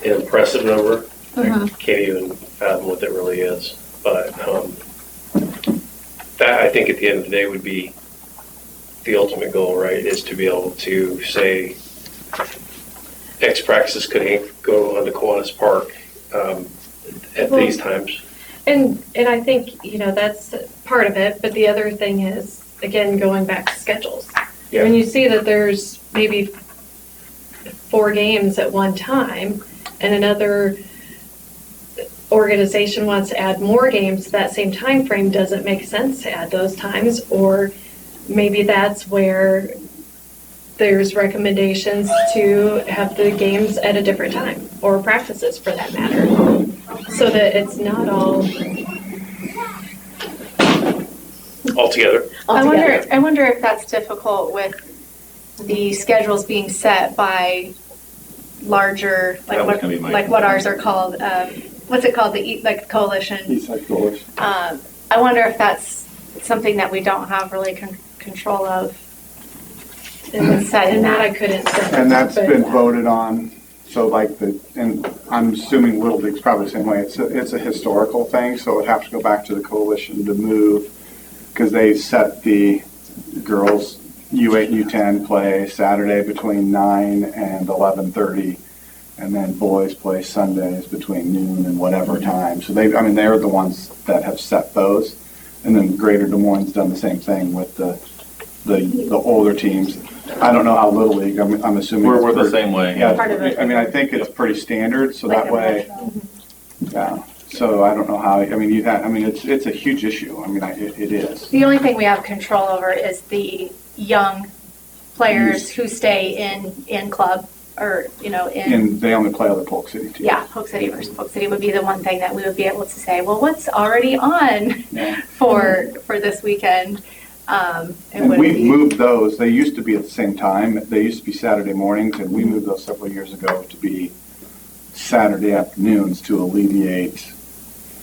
H: an impressive number. I can't even fathom what that really is. But that, I think, at the end of the day would be the ultimate goal, right? Is to be able to say X practices could go onto Kiwanis Park at these times.
K: And I think, that's part of it, but the other thing is, again, going back to schedules.
H: Yeah.
K: When you see that there's maybe 4 games at one time, and another organization wants to add more games to that same time frame, does it make sense to add those times? Or maybe that's where there's recommendations to have the games at a different time, or practices for that matter, so that it's not all
H: Altogether.
C: I wonder if that's difficult with the schedules being set by larger,
E: That was gonna be my
C: like what ours are called. What's it called? The coalition.
I: East Side Coalition.
C: I wonder if that's something that we don't have really control of.
K: and
C: Set in
K: that
C: that.
K: I couldn't say.
I: And that's
K: but-
I: been voted on, so and I'm assuming Little League's probably the same way. It's a historical thing, so it would have to go back to the coalition to move, because they set the girls U8 and U10 play Saturday between 9 and 11:30, and then boys play Sundays between noon and whatever time. So they're the ones that have set those, and then Greater Des Moines done the same thing with the the older teams. I don't know how Little League, I'm assuming.
E: We're
I: it's
E: the
I: pretty-
E: same way.
I: Yeah,
C: Part of it.
I: I mean, I think it's pretty standard, so
C: Like
I: that
C: a
I: way,
C: metro.
I: yeah. So I don't know how, I mean, it's a huge issue. I mean, it is.
C: The only thing we have control over is the young players who stay in club or, in,
I: And they only play other Polk City teams.
C: yeah, Polk City versus Polk City would be the one thing that we would be able to say, well, what's already on
I: Yeah.
C: for this weekend?
I: And
C: would
I: we've
C: be-
I: moved those, they used to be at the same time, they used to be Saturday mornings, and we moved those several years ago to be Saturday afternoons to alleviate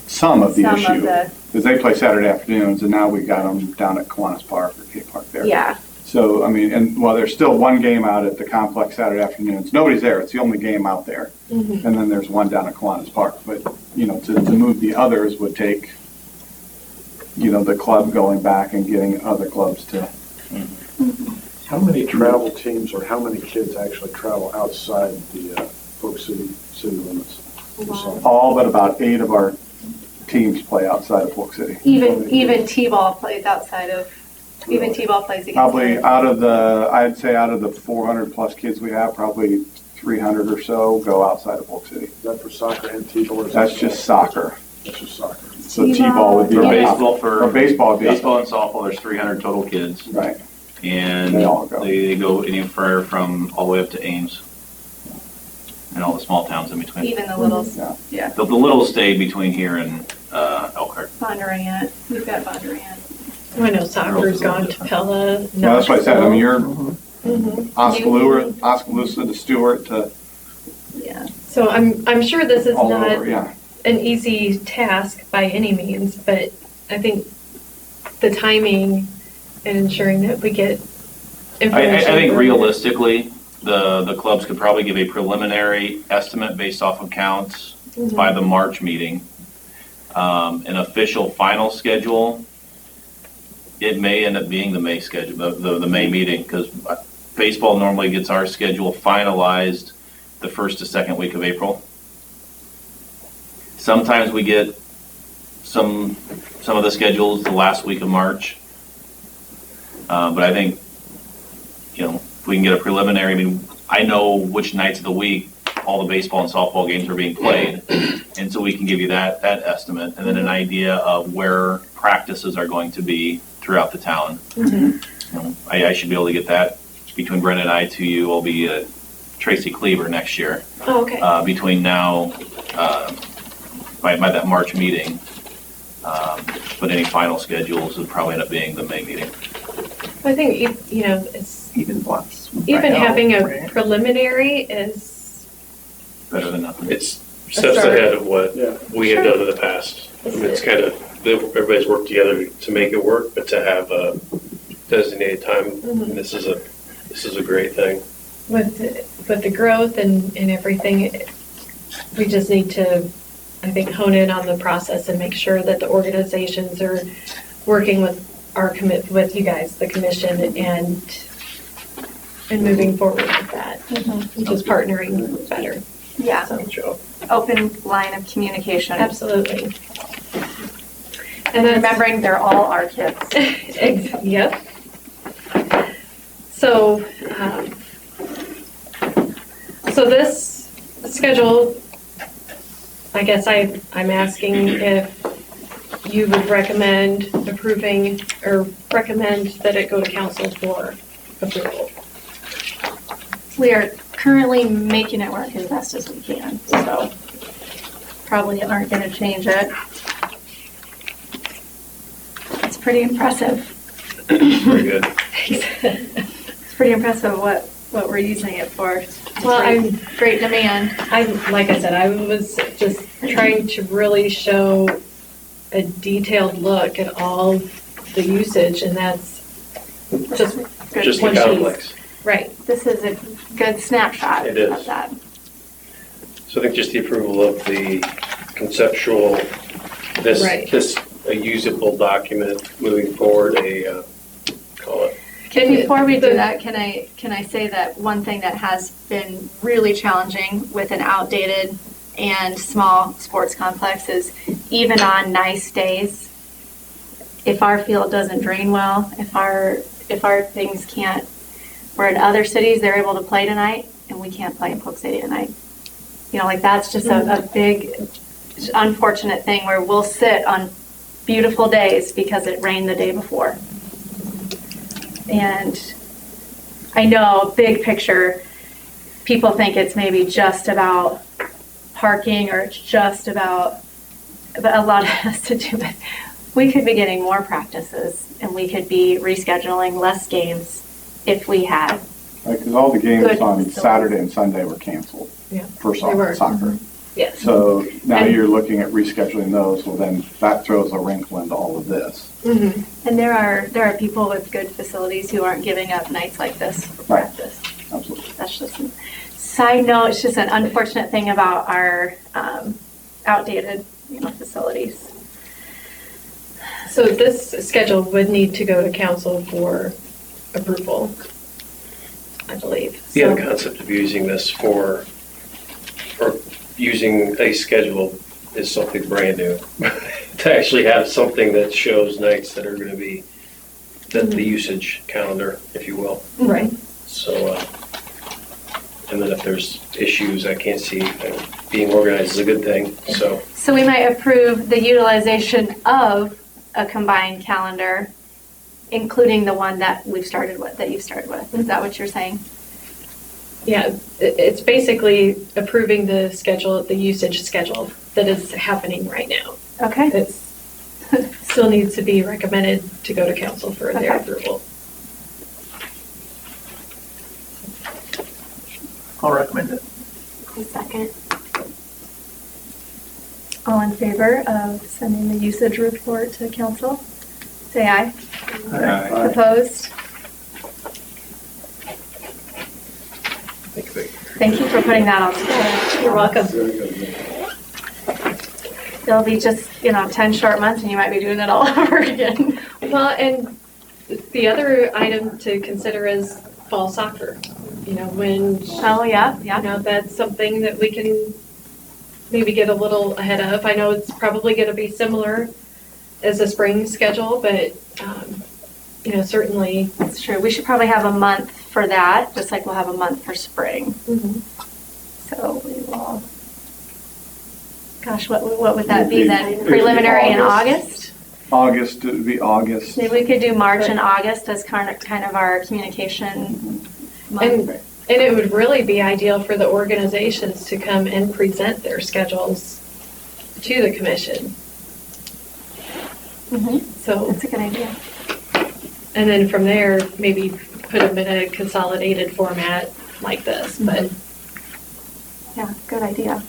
I: some of the
C: Some of
I: issue.
C: the-
I: Because they play Saturday afternoons, and now we got them down at Kiwanis Park or Cape Park there.
C: Yeah,
I: So, I mean, and while there's still one game out at the complex Saturday afternoons, nobody's there, it's the only game out there.
C: Mm-hmm.
I: And then there's one down at Kiwanis Park, but, to move the others would take, the club going back and getting other clubs to.
G: How many travel teams or how many kids actually travel outside the Polk City limits?
I: All but about 8 of our teams play outside of Polk City.
C: even T-ball plays outside of, even T-ball plays against.
I: Probably I'd say out of the 400 plus kids we have, probably 300 or so go outside of Polk City.
G: Is that for soccer and T-ball? or is
I: That's
G: that-
I: just soccer.
G: That's just soccer.
I: So T-ball would be.
E: For
I: on top.
E: baseball,
I: Or baseball would be.
E: baseball and softball, there's 300 total kids.
I: Right.
E: And
I: They all go.
E: they go anywhere from all the way up to Ames. And all the small towns in between.
C: Even the little,
I: Yeah.
C: yeah,
E: The little stay between here and Elkhart.
C: Bondurant, we've got Bondurant.
K: I know soccer's gone to Pella.
I: Well, that's what I said, I mean, you're
K: Mhm.
I: Oskaloosa to Stewart to
C: Yeah.
K: So I'm sure this is
I: all
K: not
I: over, yeah.
K: an easy task by any means, but I think the timing and ensuring that we get
E: I
K: information.
E: think realistically, the clubs could probably give a preliminary estimate based off of counts
K: Mhm.
E: by the March meeting. An official final schedule, it may end up being the May schedule, the May meeting, because baseball normally gets our schedule finalized the first to second week of April. Sometimes we get some of the schedules the last week of March. But I think, if we can get a preliminary, I mean, I know which nights of the week all the baseball and softball games are being played. And so we can give you that estimate and then an idea of where practices are going to be throughout the town. I should be able to get that between Brenda and I to you. I'll be at Tracy Cleaver next year.
K: Oh, okay.
E: Between now, by that March meeting. But any final schedules would probably end up being the May meeting.
K: I think, it's,
J: Even blocks.
K: even
J: right now,
K: having a
J: right?
K: preliminary is,
E: Better than nothing.
H: It's steps
K: start.
H: ahead of what
G: Yeah.
H: we have done in the past. I mean, it's kind of, everybody's worked together to make it work, but to have a designated time,
K: Mhm.
H: this is a great thing.
K: with the growth and everything, we just need to, I think, hone in on the process and make sure that the organizations are working with with you guys, the commission, and moving forward with that, just partnering better.
C: Yeah,
K: So,
C: open line of communication.
K: absolutely.
C: And remembering they're all our kids.
K: Yep. So, so this schedule, I guess I'm asking if you would recommend approving or recommend that it go to council for approval.
C: We are currently making it work as best as we can, so probably aren't going to change it. It's pretty impressive.
H: Very good.
C: It's pretty impressive what we're using it for. It's
K: Well,
C: great demand.
K: like I said, I was just trying to really show a detailed look at all the usage, and that's just
H: Just the
K: one piece.
H: complex.
K: Right.
C: This is a good snapshot
H: It is.
C: of that.
H: So I think just the approval of the conceptual, this a usable document moving forward, call it.
C: Before we do that, can I say that one thing that has been really challenging with an outdated and small sports complex is even on nice days, if our field doesn't drain well, if if our things can't, where in other cities, they're able to play tonight, and we can't play in Polk City tonight. You know, like that's just a big, unfortunate thing where we'll sit on beautiful days because it rained the day before. And I know, big picture, people think it's maybe just about parking or it's just about, but a lot has to do with, we could be getting more practices and we could be rescheduling less games if we had.
I: Because all the games
C: Good
I: on
C: facilities.
I: Saturday and Sunday were canceled
K: Yeah,
I: for
K: they were.
I: soccer.
K: Yes.
I: So now
K: And-
I: you're looking at rescheduling those, well then that throws a wrinkle into all of this.
K: Mm-hmm.
C: And there are people with good facilities who aren't giving up nights like this for
I: Right.
C: practice.
I: Absolutely.
C: That's just, side note, it's just an unfortunate thing about our outdated, facilities.
K: So this schedule would need to go to council for approval, I believe.
H: Yeah, the
K: So-
H: concept of using this for using a schedule is something brand new. To actually have something that shows nights that are going to be, the usage calendar, if you will.
K: Right.
H: So, and then if there's issues, I can't see, being organized is a good thing, so.
C: So we might approve the utilization of a combined calendar, including the one that we've started with, that you've started with. Is that what you're saying?
K: Yeah, it's basically approving the schedule, the usage schedule that is happening right now.
C: Okay.
K: It's still needs to be recommended to go to council for their
C: Okay.
K: approval.
J: I'll recommend it.
C: A second. All in favor of sending the usage report to council? Say aye.
I: Aye.
C: Opposed? Thank you for putting that all together.
K: You're welcome.
C: It'll be just, 10 short months and you might be doing it all over again.
K: Well, and the other item to consider is fall soccer. When,
C: Oh, yeah.
K: that's something that we can maybe get a little ahead of. I know it's probably going to be similar as a spring schedule, but, certainly.
C: That's true. We should probably have a month for that, just like we'll have a month for spring. So we will, gosh, what would that be then?
I: It'd be
C: Preliminary in August?
I: August, it would be August.
C: Maybe we could do March and August as kind of our communication
K: And,
C: month.
K: and it would really be ideal for the organizations to come and present their schedules to the commission. So,
C: That's a good idea.
K: and then from there, maybe put them in a consolidated format like this, but
C: Yeah, good idea.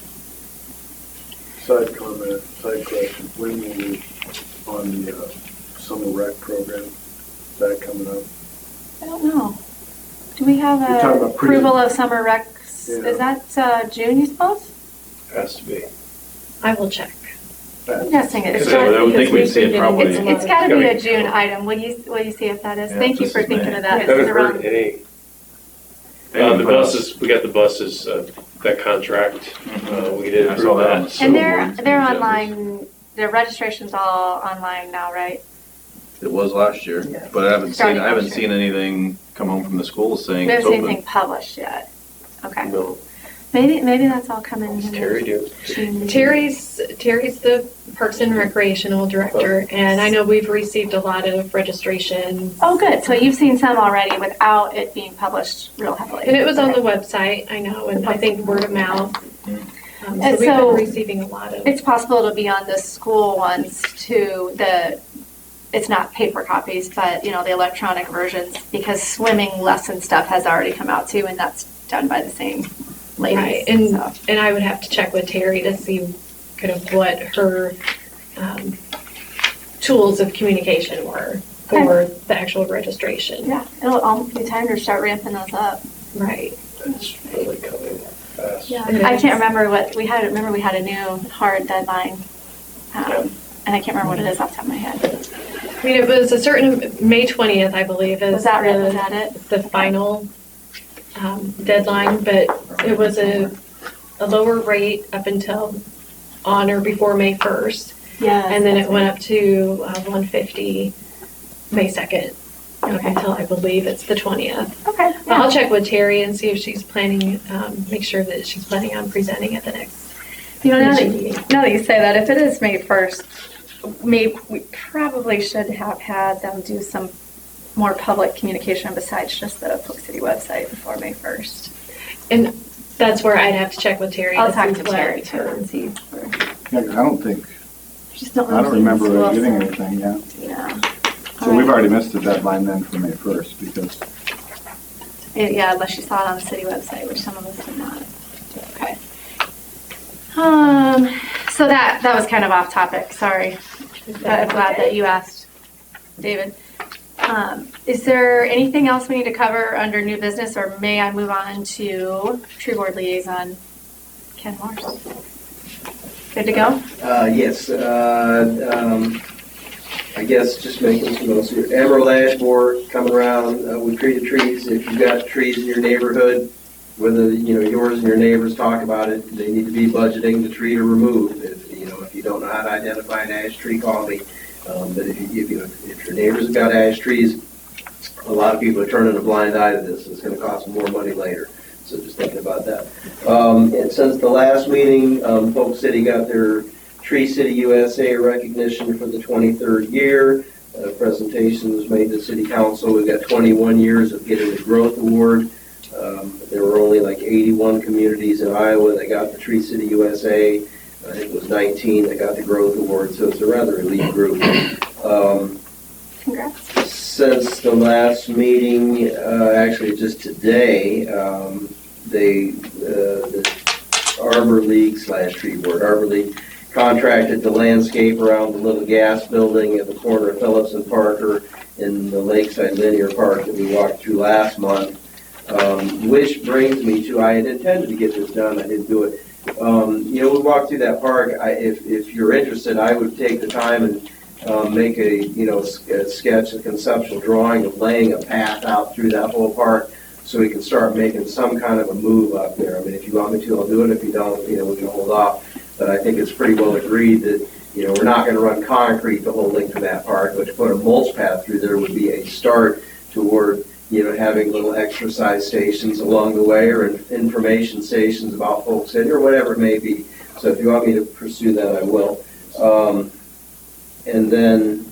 G: Side comment, side question, when will we, on the summer rec program, is that coming up?
C: I don't know. Do we have
G: You're talking about
C: approval of summer recs?
G: Yeah.
C: Is that June, you suppose?
H: Has to be.
K: I will check.
C: I'm guessing it's.
E: So I would think we'd see it probably.
C: It's got to be a June item. Will you see if that is?
E: Yeah,
C: Thank you
E: this
C: for
E: is
C: thinking
E: May.
C: of that.
H: Haven't
C: It's around-
H: heard any.
E: Maybe
H: The
E: put up-
H: buses, we got the buses, that contract, we did
E: I
H: approve
E: saw that on the
H: that.
C: And
E: Boulevard.
C: they're online, their registration's all online now, right?
E: It was last year,
J: Yeah.
E: but I haven't
C: Starting
E: seen, I haven't
C: last year.
E: seen anything come home from the school saying
C: We
E: it's
C: haven't seen
E: open.
C: anything published yet. Okay.
H: No,
C: Maybe that's all coming. in
H: Terry do.
C: June.
K: Terry's the Parks and Recreational Director, and I know we've received a lot of registrations.
C: Oh, good. So you've seen some already without it being published real heavily.
K: And it was on the website, I know, and I think word of mouth. So
C: And
K: we've
C: so-
K: been receiving a lot of.
C: It's possible to be on the school ones too, it's not paper copies, but, the electronic versions, because swimming lesson stuff has already come out too, and that's done by the same ladies.
K: Right, and,
C: so.
K: and I would have to check with Terry to see kind of what her tools of communication were for the actual registration.
C: Yeah, it'll almost be time to start ramping those up.
K: Right.
H: It's really coming fast.
C: Yeah,
K: It
C: I
K: is.
C: can't remember what, we had a new hard deadline, and I can't remember what it is off the top of my head.
K: I mean, it was a certain, May 20th, I believe, is
C: Was that it?
K: the final deadline, but it was a lower rate up until on or before May 1st.
C: Yes.
K: And then it went up to 150 May 2nd. until I believe it's the 20th.
C: Okay.
K: I'll check with Terry and see if she's planning, make sure that she's planning on presenting at the next
C: You know, now
K: meeting.
C: that you say that, if it is May 1st, we probably should have had them do some more public communication besides just the Polk City website before May 1st.
K: And that's where I'd have to check with Terry.
C: I'll
K: to
C: talk
K: see
C: to
K: what
C: Terry too
K: her-
C: and see.
I: Yeah, 'cause I don't think,
C: Just don't
I: I don't remember
C: who
I: getting
C: else-
I: anything, yeah.
C: Yeah.
I: So we've already missed the deadline then for May 1st because
C: Yeah, unless you saw it on the city website, which some of us did not. Okay. So that was kind of off topic, sorry. But I'm glad that you asked, David. Is there anything else we need to cover under new business, or may I move on to tree board liaison, Ken Morse? Good to go?
A: Yes, I guess just making some notes here. Emerald ash borer coming around, we treated trees. If you've got trees in your neighborhood, whether, yours and your neighbors talk about it, they need to be budgeting to treat or remove. If you don't know how to identify an ash tree, call me. But if your neighbors have got ash trees, a lot of people are turning a blind eye to this. It's gonna cost more money later. So just thinking about that. And since the last meeting, Polk City got their Tree City USA recognition for the 23rd year. A presentation was made to City Council. We've got 21 years of getting the Growth Award. There were only like 81 communities in Iowa that got the Tree City USA. I think it was 19 that got the Growth Award, so it's a rather elite group.
C: Congrats.
A: Since the last meeting, actually just today, the Arbor League / Tree Board, Arbor League, contracted the landscape around the little gas building at the corner of Phillips and Parker in the Lakeside Linear Park that we walked through last month. Which brings me to, I had intended to get this done, I didn't do it. We walked through that park. If you're interested, I would take the time and make a sketch, a conceptual drawing of laying a path out through that whole park so we can start making some kind of a move up there. I mean, if you want me to, I'll do it. If you don't, we can hold off. But I think it's pretty well agreed that, we're not going to run concrete the whole length of that park, but to put a mulch path through there would be a start toward, having little exercise stations along the way or information stations about Polk City or whatever it may be. So if you want me to pursue that, I will. And then,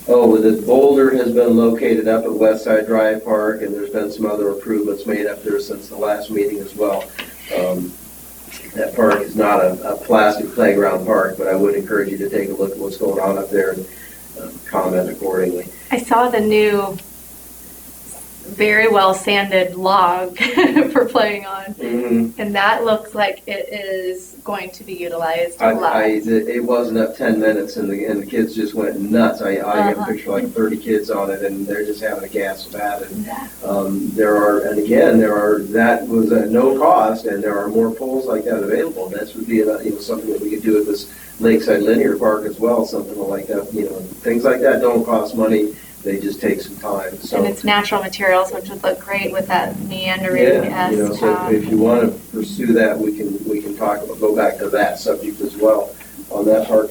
A: the boulder has been located up at Westside Drive Park, and there's been some other improvements made up there since the last meeting as well. That park is not a plastic playground park, but I would encourage you to take a look at what's going on up there and comment accordingly.
C: I saw the new, very well sanded log for playing on, and that looks like it is going to be utilized a lot.
A: It wasn't up 10 minutes, and the kids just went nuts. I got a picture of like 30 kids on it, and they're just having a gas about it. That was at no cost, and there are more poles like that available. This would be something that we could do at this Lakeside Linear Park as well, something like that. Things like that don't cost money. They just take some time. So,
C: and it's natural materials, which would look great with that meandering
A: so if you want to pursue that, we can go back to that subject as well on that part.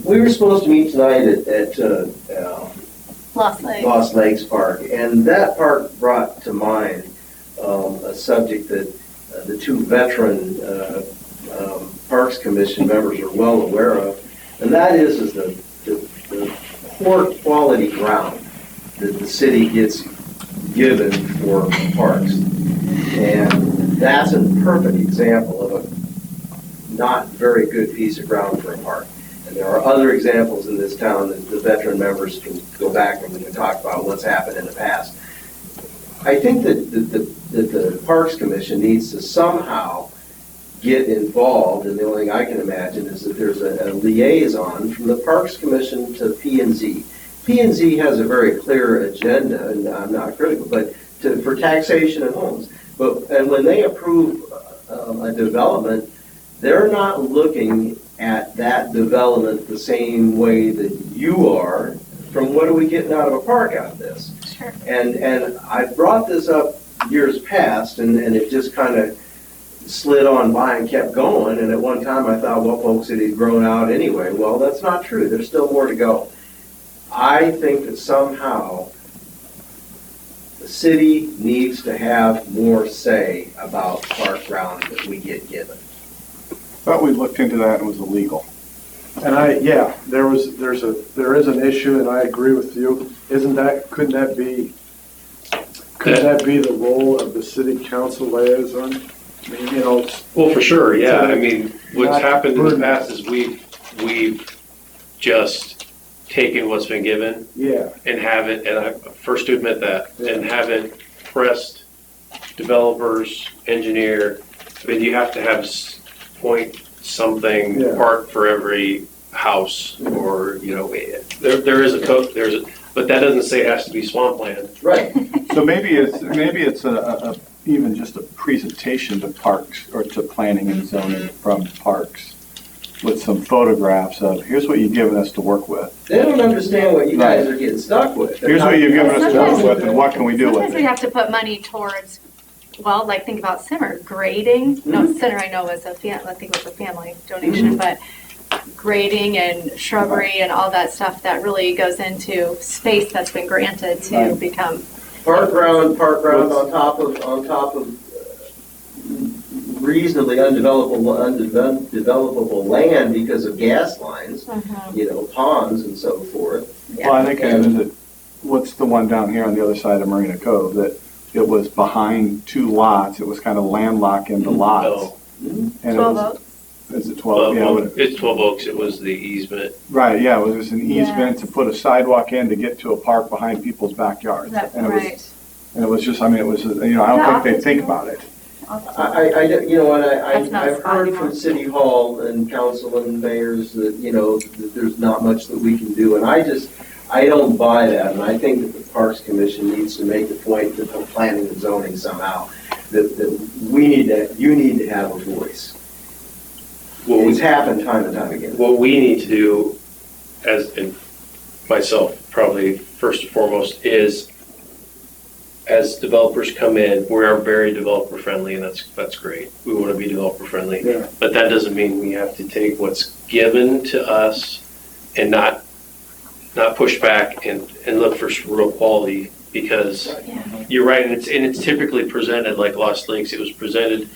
A: We were supposed to meet tonight at
C: Lost
A: Lakes Park, and that park brought to mind a subject that the two veteran Parks Commission members are well aware of, and that is the poor quality ground that the city gets given for parks. And that's a perfect example of a not very good piece of ground for a park. And there are other examples in this town that the veteran members can go back and we can talk about what's happened in the past. I think that the Parks Commission needs to somehow get involved, and the only thing I can imagine is that there's a liaison from the Parks Commission to P&Z. P&Z has a very clear agenda, and I'm not critical, but for taxation of homes. And when they approve a development, they're not looking at that development the same way that you are from what are we getting out of a park out of this.
C: Sure.
A: And I brought this up years past, and it just kind of slid on by and kept going. And at one time I thought, well, Polk City's grown out anyway. Well, that's not true. There's still more to go. I think that somehow the city needs to have more say about park grounds that we get given.
I: Thought we looked into that and it was illegal.
G: And there is an issue, and I agree with you. Couldn't that be the role of the city council liaison? I mean,
H: Well, for sure, yeah. I mean, what's
G: Not
H: happened in the
G: burden.
H: past is we've just taken what's been given
G: yeah,
H: and haven't, and I'm first to admit that, and haven't pressed developers, engineer. I mean, you have to have point something
G: Yeah.
H: park for every house, or, there is a code, but that doesn't say it has to be swampland.
A: Right.
I: So maybe it's a even just a presentation to parks or to planning and zoning from parks with some photographs of, here's what you've given us to work with.
A: They don't understand what you guys are getting stuck with.
I: Here's what you've given us to work with and what can we do with
C: Sometimes we
I: it?
C: have to put money towards, well, like think about Simmer, grading. No, Center I know was I think it was a family donation, but grading and shrubbery and all that stuff that really goes into space that's been granted to
I: Right.
C: become.
A: Park ground on top of reasonably undevelopable land because of gas lines, ponds and so forth.
I: Well, I think, what's the one down here on the other side of Marina Cove, that it was behind two lots, it was kind of landlocked into lots.
H: No.
I: And it
C: 12
I: was-
C: Oaks.
I: Is it 12? Yeah,
H: It's 12 Oaks, it was the easement.
I: right, yeah, it was an easement to put a sidewalk in to get to a park behind people's backyards.
C: That's
I: And it
C: right.
I: was, and it was just, I mean, it was, I don't think they think about it.
C: That's not
A: I've
C: spot
A: heard
C: anymore.
A: from City Hall and council and mayors that, that there's not much that we can do. And I don't buy that. And I think that the Parks Commission needs to make the point that the planning and zoning somehow, that you need to have a voice. It's happened time and time again.
H: What we need to do, and myself probably first and foremost, is as developers come in, we are very developer friendly, and that's great. We want to be developer friendly,
G: Yeah.
H: but that doesn't mean we have to take what's given to us and not push back and look for real quality, because you're right, and it's typically presented like Lost Lakes. It was presented.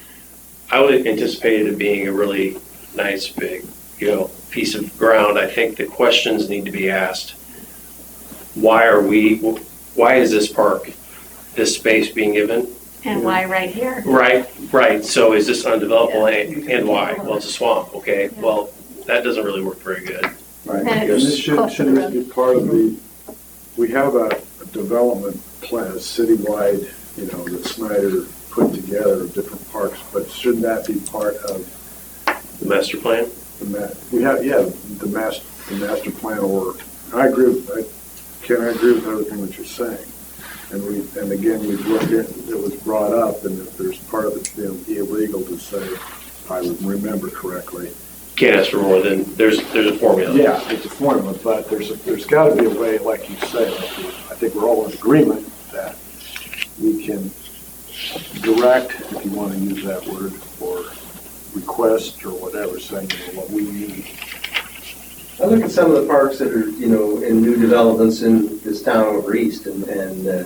H: I would anticipate it being a really nice big, piece of ground. I think the questions need to be asked. Why is this park, this space being given?
C: And why right here?
H: Right. So is this undeveloped land, and why? Well, it's a swamp, okay. Well, that doesn't really work very good.
I: Right.
C: And
G: and
C: it's
G: this
C: close to
G: shouldn't
C: the
G: this
C: road.
G: be part of we have a development plan, a citywide, that Snyder put together of different parks, but shouldn't that be part of
H: The master plan?
G: the master plan? Or I agree with everything that you're saying. And again, we've looked at, it was brought up, and if there's part of it being illegal to say, if I remember correctly.
H: Can't ask for more than, there's a formula.
G: Yeah, it's a formula, but there's got to be a way, like you say, I think we're all in agreement that we can direct, if you want to use that word, or request or whatever, saying what we need.
A: I look at some of the parks that are, in new developments in this town over east, and I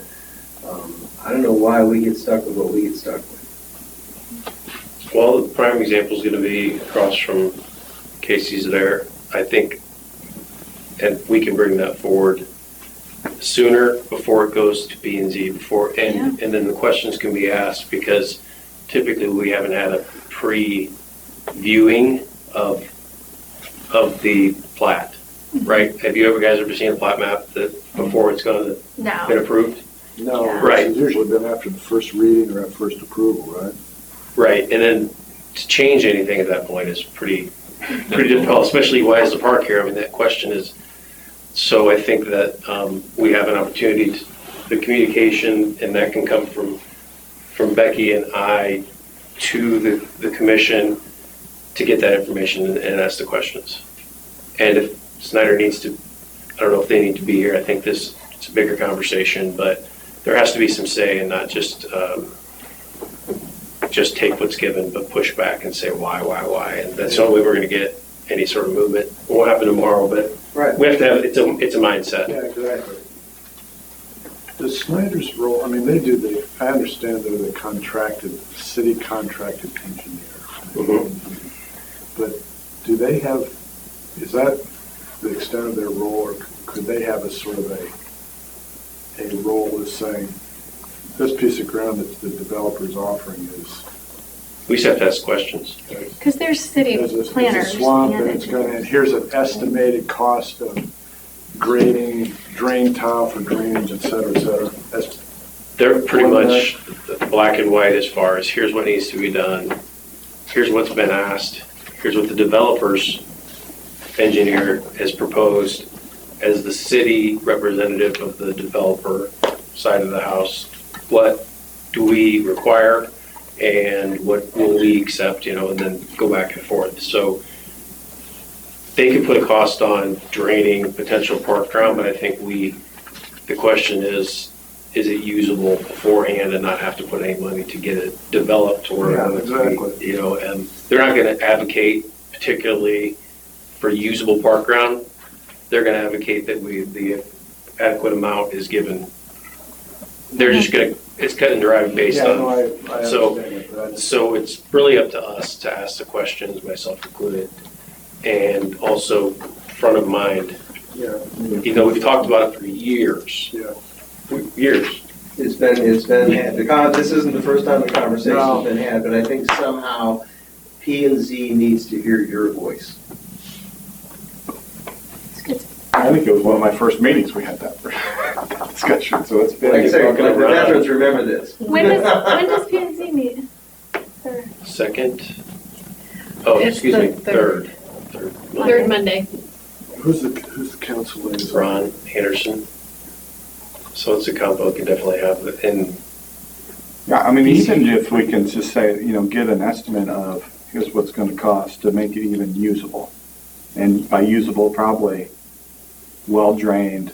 A: don't know why we get stuck with what we get stuck with.
H: Well, the prime example is going to be across from Casey's there, I think, and we can bring that forward sooner before it goes to B and Z, and then the questions can be asked, because typically we haven't had a pre-viewing of the plat, right? Have you guys ever seen a plat map that before it's been
C: No.
H: approved?
G: No,
H: Right.
G: it's usually been after the first reading or at first approval, right?
H: Right, and then to change anything at that point is pretty difficult, especially why is the park here? I mean, that question is, so I think that we have an opportunity, the communication, and that can come from Becky and I to the commission to get that information and ask the questions. And if Snyder needs to, I don't know if they need to be here, I think it's a bigger conversation, but there has to be some say, and not just take what's given, but push back and say why, and that's the only way we're going to get any sort of movement. It won't happen tomorrow, but
A: Right.
H: we have to have, it's a mindset.
G: Yeah, exactly. The Snyder's role, I mean, I understand they're the city contracted engineer.
H: Mhm.
G: But do they have, is that the extent of their role, or could they have a sort of a role as saying, this piece of ground that the developer's offering is,
H: We just have to ask questions.
C: Because there's city
G: is a
C: planners.
G: swamp,
C: and
G: and it's gonna, and here's an estimated cost of grading, drain tile for drainage, et cetera, et cetera. That's
H: They're pretty much black and white as far as here's what needs to be done, here's what's been asked, here's what the developer's engineer has proposed as the city representative of the developer side of the house. What do we require and what will we accept, and then go back and forth. So they could put a cost on draining potential park ground, but I think the question is it usable beforehand and not have to put any money to get it developed to where
G: Yeah,
H: it's
G: exactly.
H: and they're not going to advocate particularly for usable park ground. They're going to advocate that the adequate amount is given. They're just going to, it's cut and dry based
G: Yeah, no,
H: on,
G: I
H: so-
G: understand it, but
H: so it's really up to us to ask the questions, myself included, and also front of mind.
G: yeah,
H: We've talked about it for years.
G: yeah.
H: Years.
A: It's been, this isn't the first time the conversation's been had, but I think somehow P and Z needs to hear your voice.
I: I think it was one of my first meetings we had that discussion, so it's been.
A: Like I say,
H: talking
A: let the
H: around.
A: veterans remember this.
C: When does P&Z meet?
H: Second,
K: It's
H: excuse
K: the
H: me, third.
K: Third Monday.
G: Who's the council liaison?
H: Ron Anderson. So it's a combo, can definitely have it. And
I: Yeah, I mean, even if we can just say, give an estimate of, here's what's gonna cost to make it even usable. And by usable, probably well-drained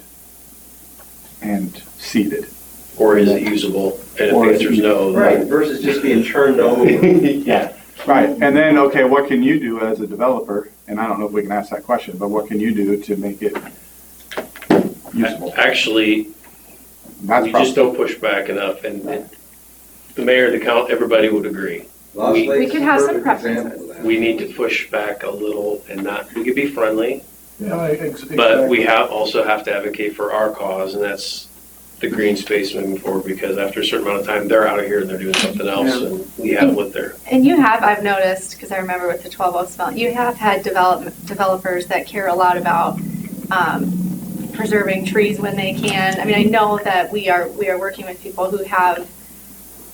I: and seeded.
H: or is it usable? And if
I: Or
H: the
I: is it
H: answer is no,
A: Right,
H: then
A: versus just being turned over.
H: yeah.
I: Right, and then, okay, what can you do as a developer? And I don't know if we can ask that question, but what can you do to make it usable?
H: Actually,
I: That's
H: we
I: probably,
H: just don't push back enough, and the mayor, the count, everybody would agree.
A: Lost
H: We-
A: Lake's
C: We could have
A: a
C: some
A: perfect
C: preferences.
A: example of that.
H: We need to push back a little and we could be friendly,
G: Yeah,
H: but we also have to advocate for our cause, and that's the green space moving forward, because after a certain amount of time, they're out of here and they're doing something else,
G: Yeah.
H: and we have what they're,
C: And you have, I've noticed, because I remember with the 12 Oaks Development, you have had developers that care a lot about preserving trees when they can. I mean, I know that we are working with people who have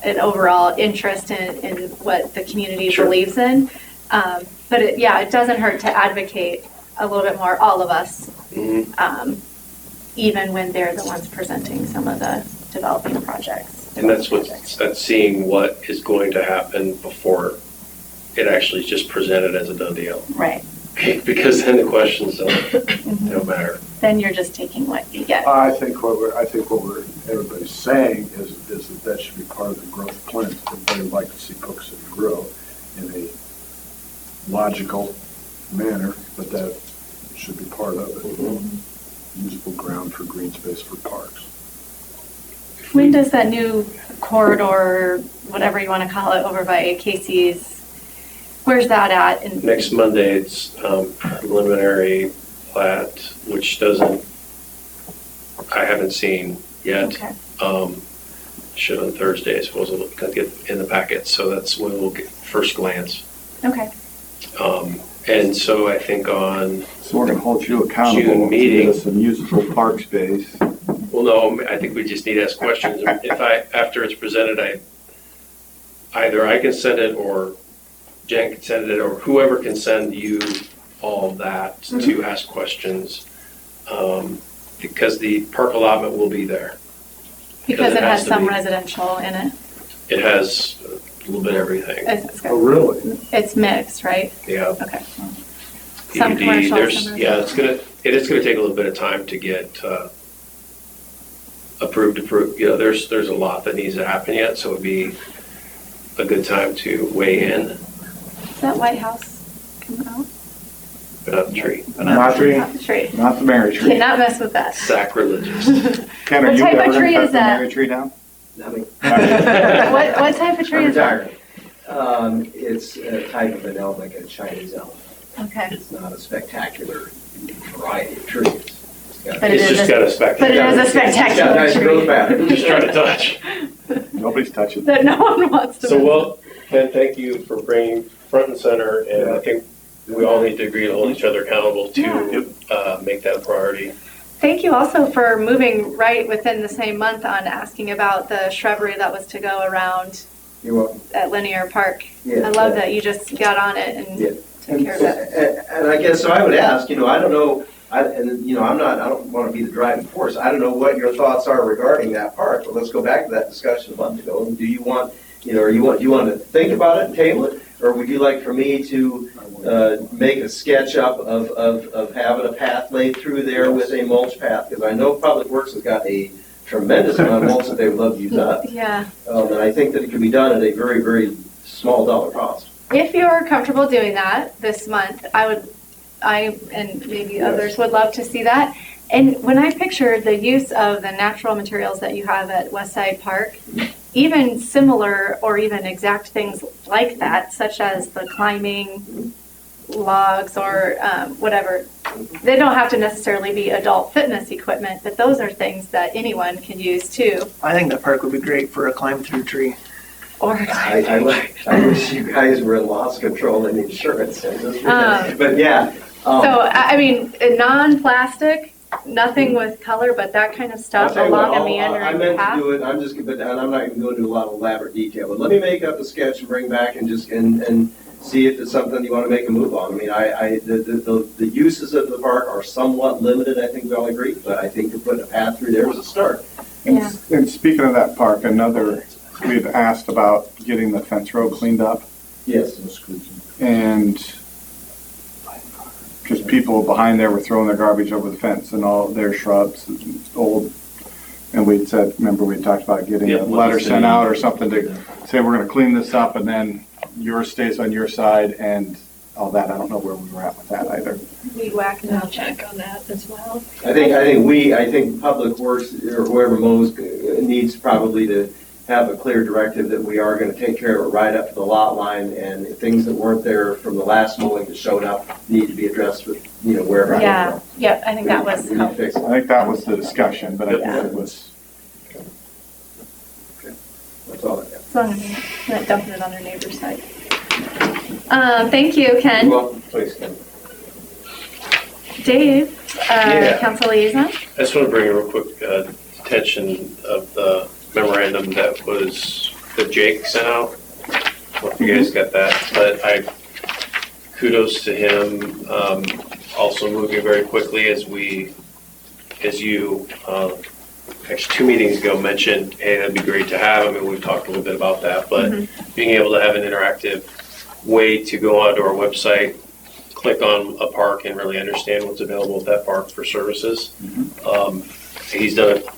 C: an overall interest in what the community
H: Sure.
C: believes in. But it doesn't hurt to advocate a little bit more, all of us, even when they're the ones presenting some of the developing projects.
H: and that's seeing what is going to happen before it actually is just presented as a done deal.
C: Right.
H: Because then the questions don't matter.
C: Then you're just taking what you get.
G: I think what everybody's saying is that should be part of the growth plan. Everybody would like to see Polk City grow in a logical manner, but that should be part of it. Usable ground for green space for parks.
C: When does that new corridor, whatever you want to call it, over by Casey's, where's that at? And
H: Next Monday, it's preliminary plat, which I haven't seen yet.
C: Okay.
H: Should on Thursday, I suppose it'll get in the packet, so that's when we'll get first glance.
C: Okay.
H: And so I think on,
I: so we're gonna hold you accountable
H: June
I: to
H: meeting.
I: give us some usable park space.
H: well, no, I think we just need to ask questions. After it's presented, either I can send it or Jen can send it, or whoever can send you all of that to ask questions. Because the park allotment will be there.
C: Because
H: it
C: it
H: has
C: has
H: to
C: some
H: be.
C: residential in it.
H: It has a little bit of everything.
G: Oh, really?
C: It's mixed, right?
H: Yeah.
C: Okay. Some
H: PUD,
C: commercial,
H: there's,
C: some
H: yeah, it is gonna take a little bit of time to get approved. There's a lot that needs to happen yet, so it'd be a good time to weigh in.
C: Is that White House coming out?
H: But not the tree.
I: Not tree,
C: Not the tree.
I: not the Mary tree.
C: Cannot mess with that.
H: Sacrilegious.
I: Ken, are
C: What
I: you
C: type of
I: ever
C: tree
I: gonna
C: is
I: cut the
C: that?
I: Mary tree down?
A: I mean,
C: What type of tree
A: I'm
C: is that?
A: retired. It's a type of an elm, like a Chinese elm.
C: Okay.
A: It's not a spectacular variety of trees.
C: But
H: It's just got a spectacular.
C: But it is a spectacular
A: Nice growth
C: tree
A: pattern.
H: Just trying to touch.
I: Nobody's touching.
C: that no one wants to.
H: So,
C: mess
H: well, Ken, thank you for bringing front and center, and I think we all need to agree to hold each other accountable to make that a priority.
C: Thank you also for moving right within the same month on asking about the shrubbery that was to go around
A: You're welcome.
C: at Linear Park.
A: Yeah,
C: I love that you just got on it and
A: Yeah.
C: took care of it.
A: And I guess, so I would ask, I don't know, I don't want to be the driving force. I don't know what your thoughts are regarding that park, but let's go back to that discussion a month ago. And do you want, do you want to think about it and table it? Or would you like for me to make a sketch up of having a path laid through there with a mulch path? Because I know Public Works has got a tremendous amount of mulch that they would love to use up.
C: Yeah.
A: And I think that it can be done at a very, very small dollar cost.
C: If you're comfortable doing that this month, I and maybe others would love to see that. And when I pictured the use of the natural materials that you have at Westside Park, even similar or even exact things like that, such as the climbing logs or whatever, they don't have to necessarily be adult fitness equipment, but those are things that anyone can use too.
J: I think that park would be great for a climb-through tree.
C: Or
A: I wish you guys were in loss control and insurance. But yeah.
C: so I mean, non-plastic, nothing with color, but that kind of stuff along a
A: I
C: meandering
A: meant
C: path.
A: to do it, and I'm not even going to do a lot of elaborate detail, but let me make up a sketch and bring back and and see if it's something you want to make a move on. I mean, the uses of the park are somewhat limited, I think we all agree, but I think to put a path through there was a start.
C: Yeah.
I: And speaking of that park, we've asked about getting the fence row cleaned up,
A: Yes.
I: and because people behind there were throwing their garbage over the fence and all their shrubs, and we'd said, remember we talked about getting a letter sent out or something to say we're going to clean this up, and then yours stays on your side and all that. I don't know where we were at with that either.
C: Weed whack and
K: I'll check on that as well.
A: I think Public Works or whoever mows needs probably to have a clear directive that we are going to take care of it right up to the lot line, and things that weren't there from the last mowing that showed up need to be addressed with, wherever.
C: Yeah, yep, I think that was
A: We need to fix it.
I: I think that was the discussion, but I think it was.
A: That's all I have.
C: as long as you're not dumping it on their neighbor's side. Thank you, Ken.
A: You're welcome. Please, Ken.
C: Dave,
H: Yeah.
C: council liaison.
H: I just want to bring a real quick attention of the memorandum that Jake sent out. I don't know if you guys got that, but kudos to him, also moving very quickly as you, actually 2 meetings ago mentioned, hey, that'd be great to have. I mean, we've talked a little bit about that, but being able to have an interactive way to go onto our website, click on a park and really understand what's available at that park for services. He's done it.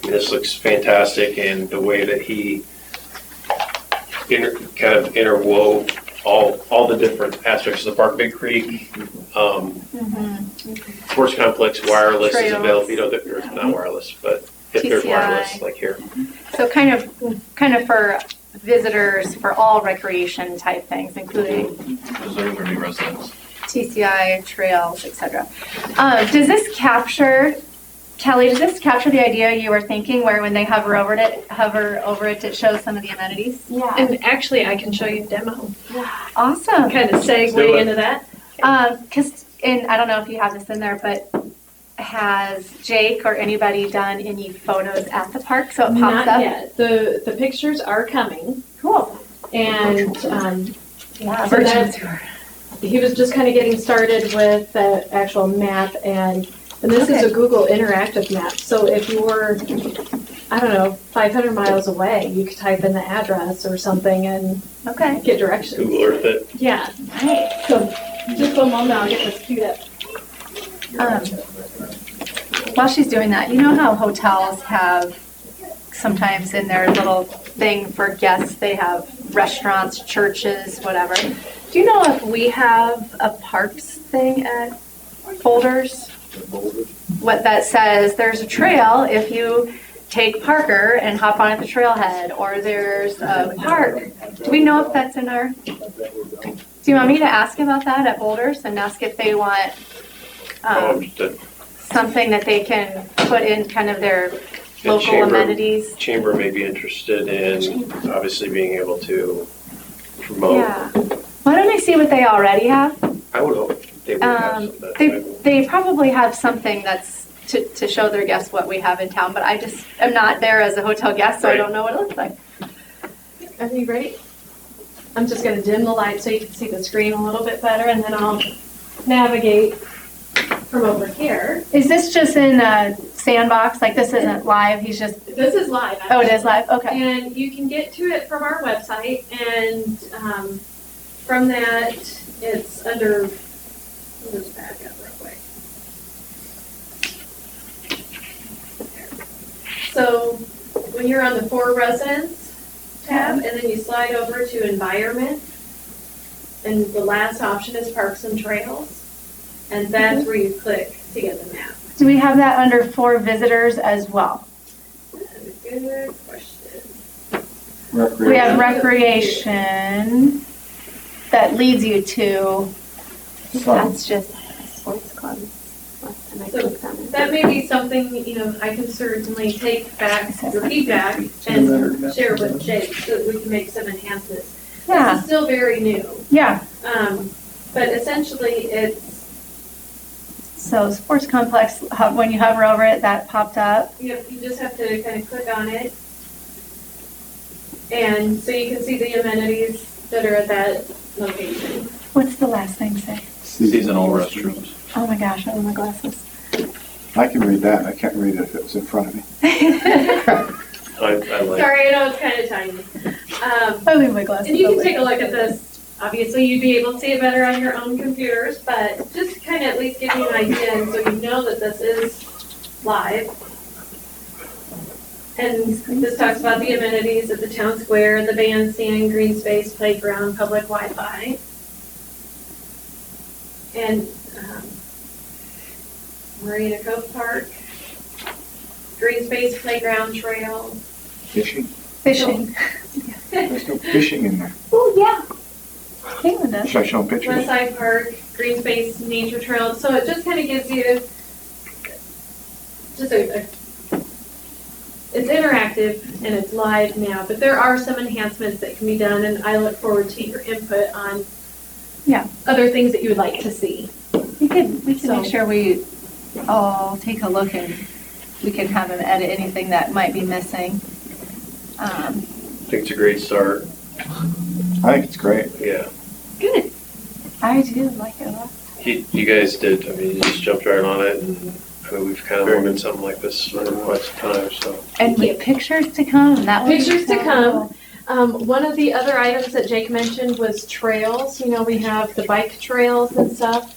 H: This looks fantastic, and the way that he kind of interwove all the different aspects of the park. Big Creek, sports complex, wireless is
C: Trails.
H: available. There's not wireless, but if there's
C: TCI.
H: wireless, like here.
C: So kind of for visitors, for all recreation type things, including
E: Preserve their new residents.
C: TCI, trails, etc. Does this capture, Kelly, does this capture the idea you were thinking where when they hover over it, it shows some of the amenities?
D: Yeah.
K: And actually, I can show you a demo.
C: Awesome.
K: Kind of
H: do it.
K: segue into that.
C: And I don't know if you have this in there, but has Jake or anybody done any photos at the park so it pops
K: Not
C: up?
K: yet. The pictures are coming.
C: Cool.
K: And
C: Yeah,
K: So
C: virtual
K: that's-
C: tour.
K: he was just kind of getting started with the actual map, and this is
C: Okay.
K: a Google interactive map. So if you were, I don't know, 500 miles away, you could type in the address or something and
C: Okay.
K: get directions.
H: Google Earth it.
K: Yeah.
C: Nice.
K: So just one moment, I'll get this queued up.
C: While she's doing that, you know how hotels have sometimes in their little thing for guests, they have restaurants, churches, whatever. Do you know if we have a parks thing at Boulders? What that says, there's a trail if you take Parker and hop on at the trailhead, or there's a park. Do we know if that's in our, do you want me to ask about that at Boulders and ask if they want
H: The
C: something that they can put in kind of their
H: the
C: local
H: chamber-
C: amenities?
H: Chamber may be interested in obviously being able to promote.
C: Yeah. Why don't I see what they already have?
H: I would hope they would have some of that
C: They,
H: type of-
C: they probably have something that's to show their guests what we have in town, but I just am not there as a hotel guest, so I don't know what it looks like.
K: Are you ready? I'm just gonna dim the light so you can see the screen a little bit better, and then I'll navigate from over here.
C: Is this just in a sandbox? Like this isn't live? He's just,
K: This is live.
C: oh, it is live? Okay.
K: And you can get to it from our website, and from that, it's under, let me back up real quick. So when you're on the For Residents tab, and then you slide over to Environment, and the last option is Parks and Trails, and that's where you click to get the map.
C: Do we have that under for visitors as well?
K: Good question.
C: We have recreation that leads you to, that's just sports clubs. Last time I
K: So
C: clicked on it.
K: that may be something, I can certainly take back your feedback and share with Jake so that we can make some enhancements. This
C: Yeah,
K: is still very new,
C: yeah.
K: but essentially it's,
C: So sports complex, when you hover over it, that popped up.
K: you just have to kind of click on it. And so you can see the amenities that are at that location.
C: What's the last thing say?
E: Seasonal restrooms.
C: Oh my gosh, I have my glasses.
I: I can read that, I can't read it if it was in front of me.
H: I like.
K: Sorry, I know it's kind of tiny.
C: I leave my glasses.
K: And you can
C: over.
K: take a look at this. Obviously, you'd be able to see it better on your own computers, but just kind of at least give you an idea, and so you know that this is live. And this talks about the amenities at the town square, the bandstand, green space, playground, public Wi-Fi. And Marina Cove Park, green space, playground, trail.
I: Fishing,
C: Fishing.
I: there's no fishing in there.
C: Oh, yeah. Caitlin does.
I: Should I show them pictures?
K: Lakeside Park, green space, nature trail. So it just kind of gives you just it's interactive and it's live now, but there are some enhancements that can be done, and I look forward to your input on other things that you would like to see.
C: We can make
K: So-
C: sure we all take a look and we can have them edit anything that might be missing.
H: I think it's a great start,
I: I think it's great.
H: yeah.
C: Good. I do like it a lot.
H: You guys did, I mean, you just jumped right on it, and I mean, we've kind of wanted something like this for quite some time, so.
C: And with pictures to come, that would be
K: Pictures to
C: so
K: come.
C: cool.
K: One of the other items that Jake mentioned was trails. We have the bike trails and stuff.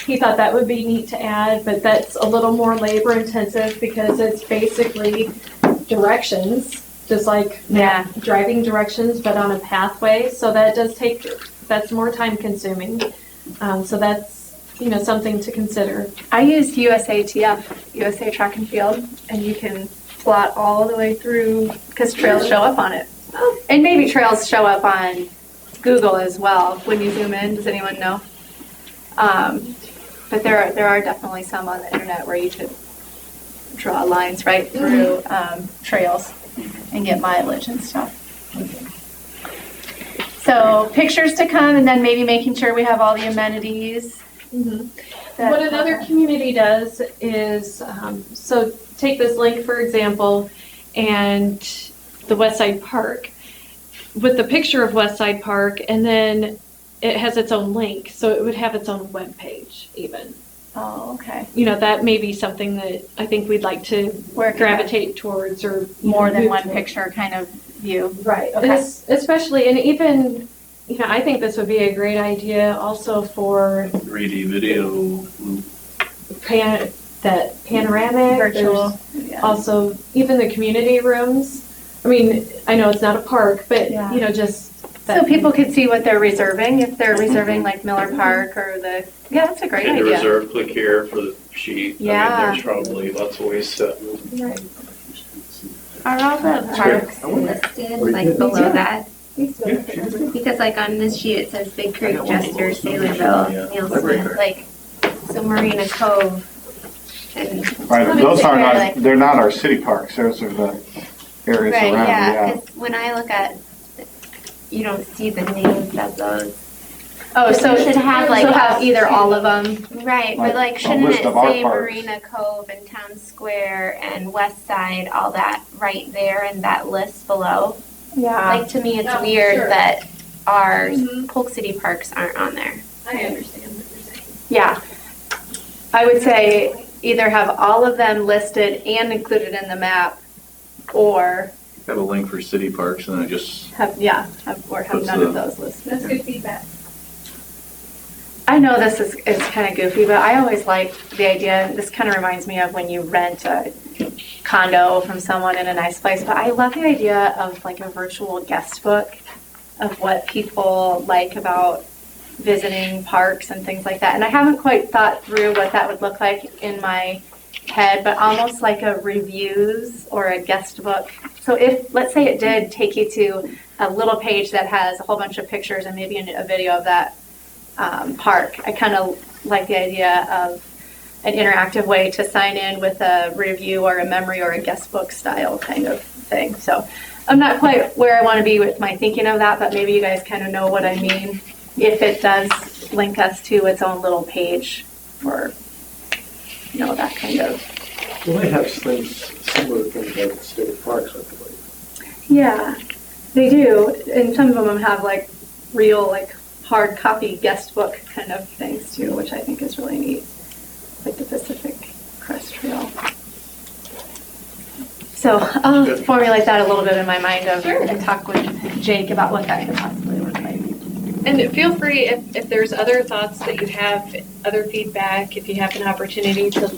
K: He thought that would be neat to add, but that's a little more labor intensive because it's basically directions, just like
C: Yeah.
K: driving directions, but on a pathway. So that does that's more time consuming. So that's, something to consider.
C: I used USATF, USA Track and Field, and you can plot all the way through, because trails show up on it.
K: Oh.
C: And maybe trails show up on Google as well when you zoom in. Does anyone know? But there are definitely some on the internet where you could draw lines right through trails and get mileage and stuff. So pictures to come, and then maybe making sure we have all the amenities. that-
K: What another community does is, so take this link, for example, and the Westside Park, with the picture of Westside Park, and then it has its own link, so it would have its own webpage even.
C: Oh, okay.
K: That may be something that I think we'd like to
C: Where
K: gravitate towards, or
C: more than
K: move
C: one
K: toward.
C: picture kind of view.
K: Right,
C: Okay.
K: and especially, and even, I think this would be a great idea also for
E: 3D video loop.
K: that panoramic.
C: Virtual.
K: There's
C: Yeah.
K: Also, even the community rooms. I mean, I know it's not a park, but,
C: Yeah.
K: just
C: So people could see what they're reserving, if they're reserving like Miller Park or yeah, that's a great
H: And the
C: idea.
H: reserve, click here for the sheet. I
C: Yeah.
H: mean, there's probably lots of ways to.
D: Are all the parks listed, like below that? Because like on this sheet, it says Big Creek, Jester, Sailorville, Neilson, like, so Marina Cove. And
I: Right, those are
D: Like-
I: not, they're not our city parks, those are the areas
D: Right,
I: around,
D: yeah,
I: yeah.
D: because when I look at, you don't see the names of those.
C: Oh, so
D: You should have, like,
C: so have either all of them.
D: Right,
I: Like
D: but like,
I: a
D: shouldn't
I: list
D: it
I: of our
D: say
I: parks.
D: Marina Cove and Town Square and West Side, all that right there in that list below?
C: Yeah.
D: Like, to me, it's
K: Oh,
D: weird
K: sure.
D: that our
K: Mhm.
D: Polk City parks aren't on there.
K: I understand what you're saying.
C: Yeah. I would say either have all of them listed and included in the map, or
E: Have a link for city parks and then it just,
C: have
E: Puts
C: none of
E: the-
C: those listed.
K: That's good feedback.
C: I know this is kind of goofy, but I always like the idea, this kind of reminds me of when you rent a condo from someone in a nice place, but I love the idea of like a virtual guest book of what people like about visiting parks and things like that. And I haven't quite thought through what that would look like in my head, but almost like a reviews or a guest book. So if, let's say it did take you to a little page that has a whole bunch of pictures and maybe a video of that park. I kind of like the idea of an interactive way to sign in with a review or a memory or a guest book style kind of thing. So I'm not quite where I want to be with my thinking of that, but maybe you guys kind of know what I mean. If it does link us to its own little page for, that kind of.
G: Well, they have things, similar things like the state parks, I believe.
C: Yeah, they do. And some of them have like real, like hard copy guest book kind of things too, which I think is really neat. Like the Pacific Crest Trail. So I'll formulate that a little bit in my mind and talk with Jake about what that could possibly look like.
K: And feel free, if there's other thoughts that you have, other feedback, if you have an opportunity to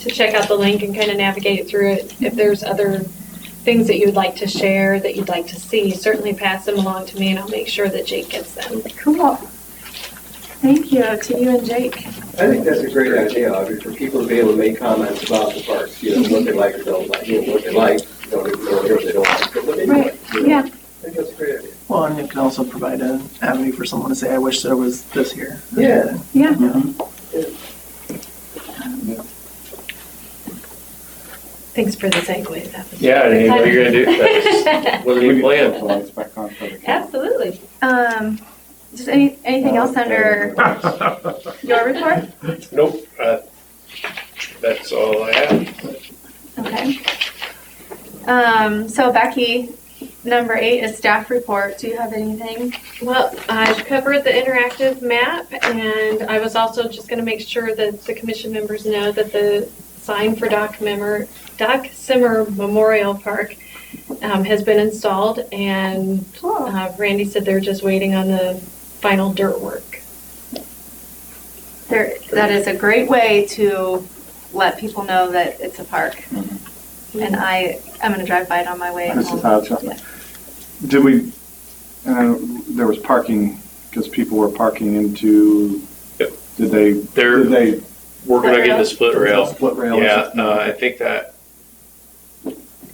K: check out the link and kind of navigate through it, if there's other things that you would like to share, that you'd like to see, certainly pass them along to me and I'll make sure that Jake gets them.
C: Cool. Thank you to you and Jake.
A: I think that's a great idea, Audrey, for people to be able to make comments about the parks, what they like or don't like, what they like, don't ignore what they don't like, but what they do
C: Right,
A: like.
C: yeah.
A: I think that's a great idea.
J: Well, and it can also provide an avenue for someone to say, I wish there was this here.
A: Yeah.
C: Yeah.
K: Thanks for the segue. That was
H: Yeah, I didn't know what you're gonna do. That wasn't even planned.
I: Lights back on for the camera.
K: Absolutely.
C: Just anything else under your report?
H: Nope, that's all I have.
C: Okay. So Becky, number 8 is staff report. Do you have anything?
K: Well, I've covered the interactive map, and I was also just going to make sure that the commission members know that the sign for Doc Simmer Memorial Park has been installed, and Randy said they're just waiting on the final dirt work.
C: That is a great way to let people know that it's a park. And I'm going to drive by it on my way
I: This
C: home.
I: is how it's up.
C: Yeah.
I: Did we, there was parking, because people were parking into,
H: Yep.
I: did they?
H: Working on getting the split rail.
I: Split rail.
H: Yeah, I think that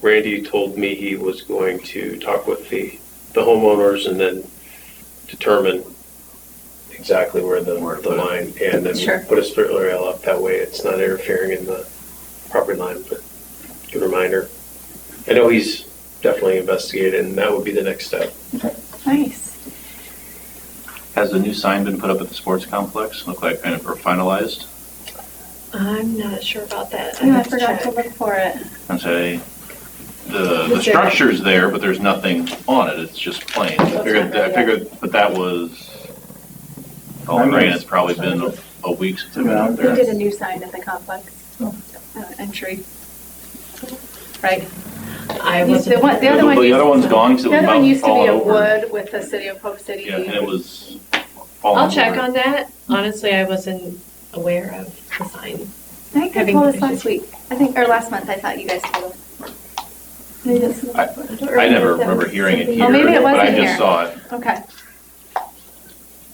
H: Randy told me he was going to talk with the homeowners and then determine exactly where the line, and then
C: Sure.
H: put a split rail up. That way it's not interfering in the property line, but good reminder. I know he's definitely investigated, and that would be the next step.
C: Nice.
E: has the new sign been put up at the sports complex? Look like kind of finalized?
K: I'm not sure about that.
C: Yeah, I
K: have to
C: forgot to
K: check.
C: look for it.
E: And say, the structure's there, but there's nothing on it, it's just plain. I figured, but that was, all rain, it's probably been a week since I've been out
C: They
E: there.
C: did a new sign at the complex, entry. Right.
K: I
C: The
K: wasn't.
C: one- the other one
E: The
C: used-
E: other one's gone because it
C: The
E: was
C: other one
E: about
C: used to be
E: falling
C: a
E: over.
C: wood with the city of Polk City.
E: Yeah, and it was falling
K: I'll check
E: over.
K: on that. Honestly, I wasn't aware of the sign.
C: I think they
K: Having
C: told us
K: issues.
C: last week, or last month, I thought you guys told us.
E: I never remember hearing it here,
C: Oh, maybe it
E: but I
C: wasn't
E: just
C: here.
E: saw it.
C: Okay,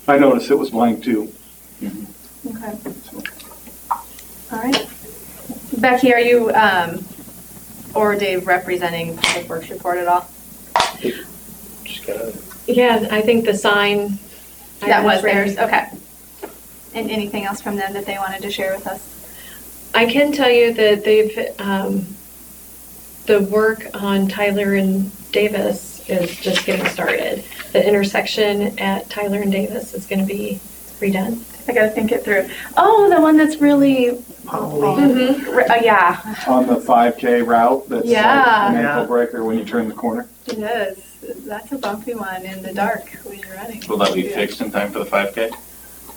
I: I noticed it was blank too.
C: okay. All right. Becky, are you, or Dave representing Public Works Report at all?
H: Just gotta,
K: Yeah, I think the sign.
C: That was theirs, okay. And anything else from them that they wanted to share with us?
K: I can tell you that they've, the work on Tyler and Davis is just getting started. The intersection at Tyler and Davis is going to be redone.
C: I gotta think it through. Oh, the one that's really, yeah,
I: On the 5K route, that's like
C: Yeah.
I: an ankle breaker when you turn the corner.
C: it is. That's a bumpy one in the dark when you're running.
E: Will that be fixed in time for the 5K?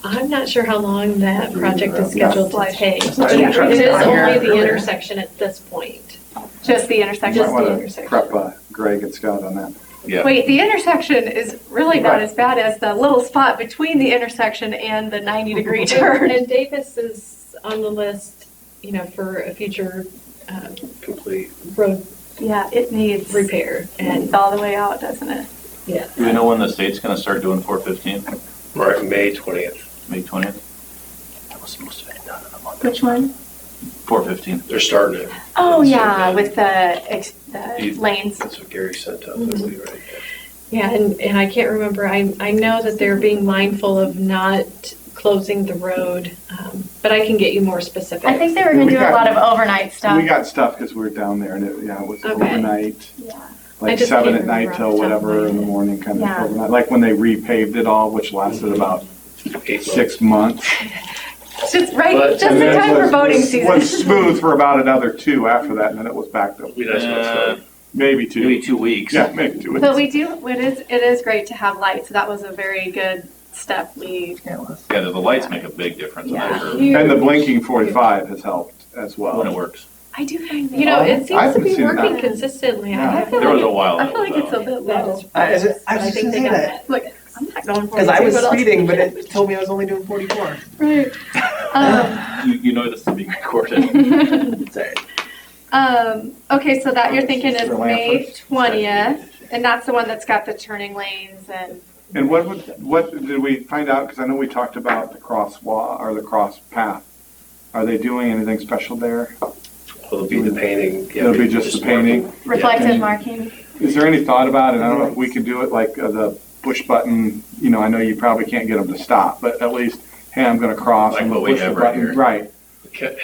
K: I'm not sure how long that project is scheduled to take.
J: So I didn't try to
K: It is
J: start here
K: only the
J: earlier.
K: intersection at this point.
C: Just the intersection?
K: Just
I: Might
K: the
I: wanna
K: intersection.
I: prep Greg and Scott on that.
E: Yeah.
C: Wait, the intersection is really not
I: Right.
C: as bad as the little spot between the intersection and the 90-degree turn.
K: And Davis is on the list, for a future
H: complete.
K: road
C: Yeah, it needs
K: repair.
C: and
K: And
C: all the way out, doesn't it?
K: yeah,
E: Do we know when the state's gonna start doing 415?
H: Right, May 20th.
E: May 20th? That was supposed to be done in a month.
C: Which one?
E: 415.
H: They're starting it.
C: Oh,
H: So
C: yeah,
H: bad.
C: with the lanes.
H: That's what Gary sent out, I believe, right?
K: yeah, and I can't remember. I know that they're being mindful of not closing the road, but I can get you more specifics.
C: I think they were gonna do a lot of overnight stuff.
I: We got stuff because we were down there and it was
K: Okay.
I: overnight,
C: Yeah.
K: I
I: like
K: just
I: 7
K: can't
I: at night
K: remember
I: till
K: off the top of
I: whatever
K: my
I: in the
K: head.
I: morning kind of
C: Yeah.
I: overnight. Like when they repaved it all, which lasted about 6 months.
C: Just right,
H: But-
C: just in
I: And then
C: time for
I: was-
C: voting
I: was
C: season.
I: smooth for about another 2 after that, and then it was back to
H: We nice about stuff.
I: maybe 2.
E: Maybe 2 weeks.
I: Yeah, maybe 2 weeks.
C: But we do, it is great to have lights. That was a very good step we,
J: Yeah, it was.
E: Yeah, the lights make a big difference in that
C: Yeah.
E: curve
I: And the blinking 45 has helped as well.
E: when it works.
C: I do find that.
K: It
I: I
K: seems to
I: haven't
K: be
I: seen it
K: working
I: now.
K: consistently.
I: Yeah.
K: I feel
E: There was
K: like
E: a while.
C: I
E: that
C: feel like
E: was
C: it's a
E: out.
C: bit
K: that
C: low.
K: is-
J: I was
K: I
J: just
K: think
J: gonna
K: they
J: say
K: got
J: that.
C: Look, I'm not going for
J: Because I was speeding, but it told me I was only doing 44.
C: Right.
E: You know this is being recorded.
J: Sorry.
C: Okay, so that you're thinking is
I: For
C: May
I: Lampers.
C: 20th, and that's the one that's got the turning lanes and,
I: And what did we find out? Because I know we talked about the crosswalk or the cross path. Are they doing anything special there?
H: It'll be the painting. yeah,
I: It'll be just the painting.
C: reflective
I: Yeah.
C: marking.
I: Is there any thought about it? I don't know if we could do it like the push button. I know you probably can't get them to stop, but at least, hey, I'm going to cross.
E: Like
I: and
E: what
I: we'll
E: we
I: push the
E: have right
I: button.
E: here.
I: Right.
H: Okay.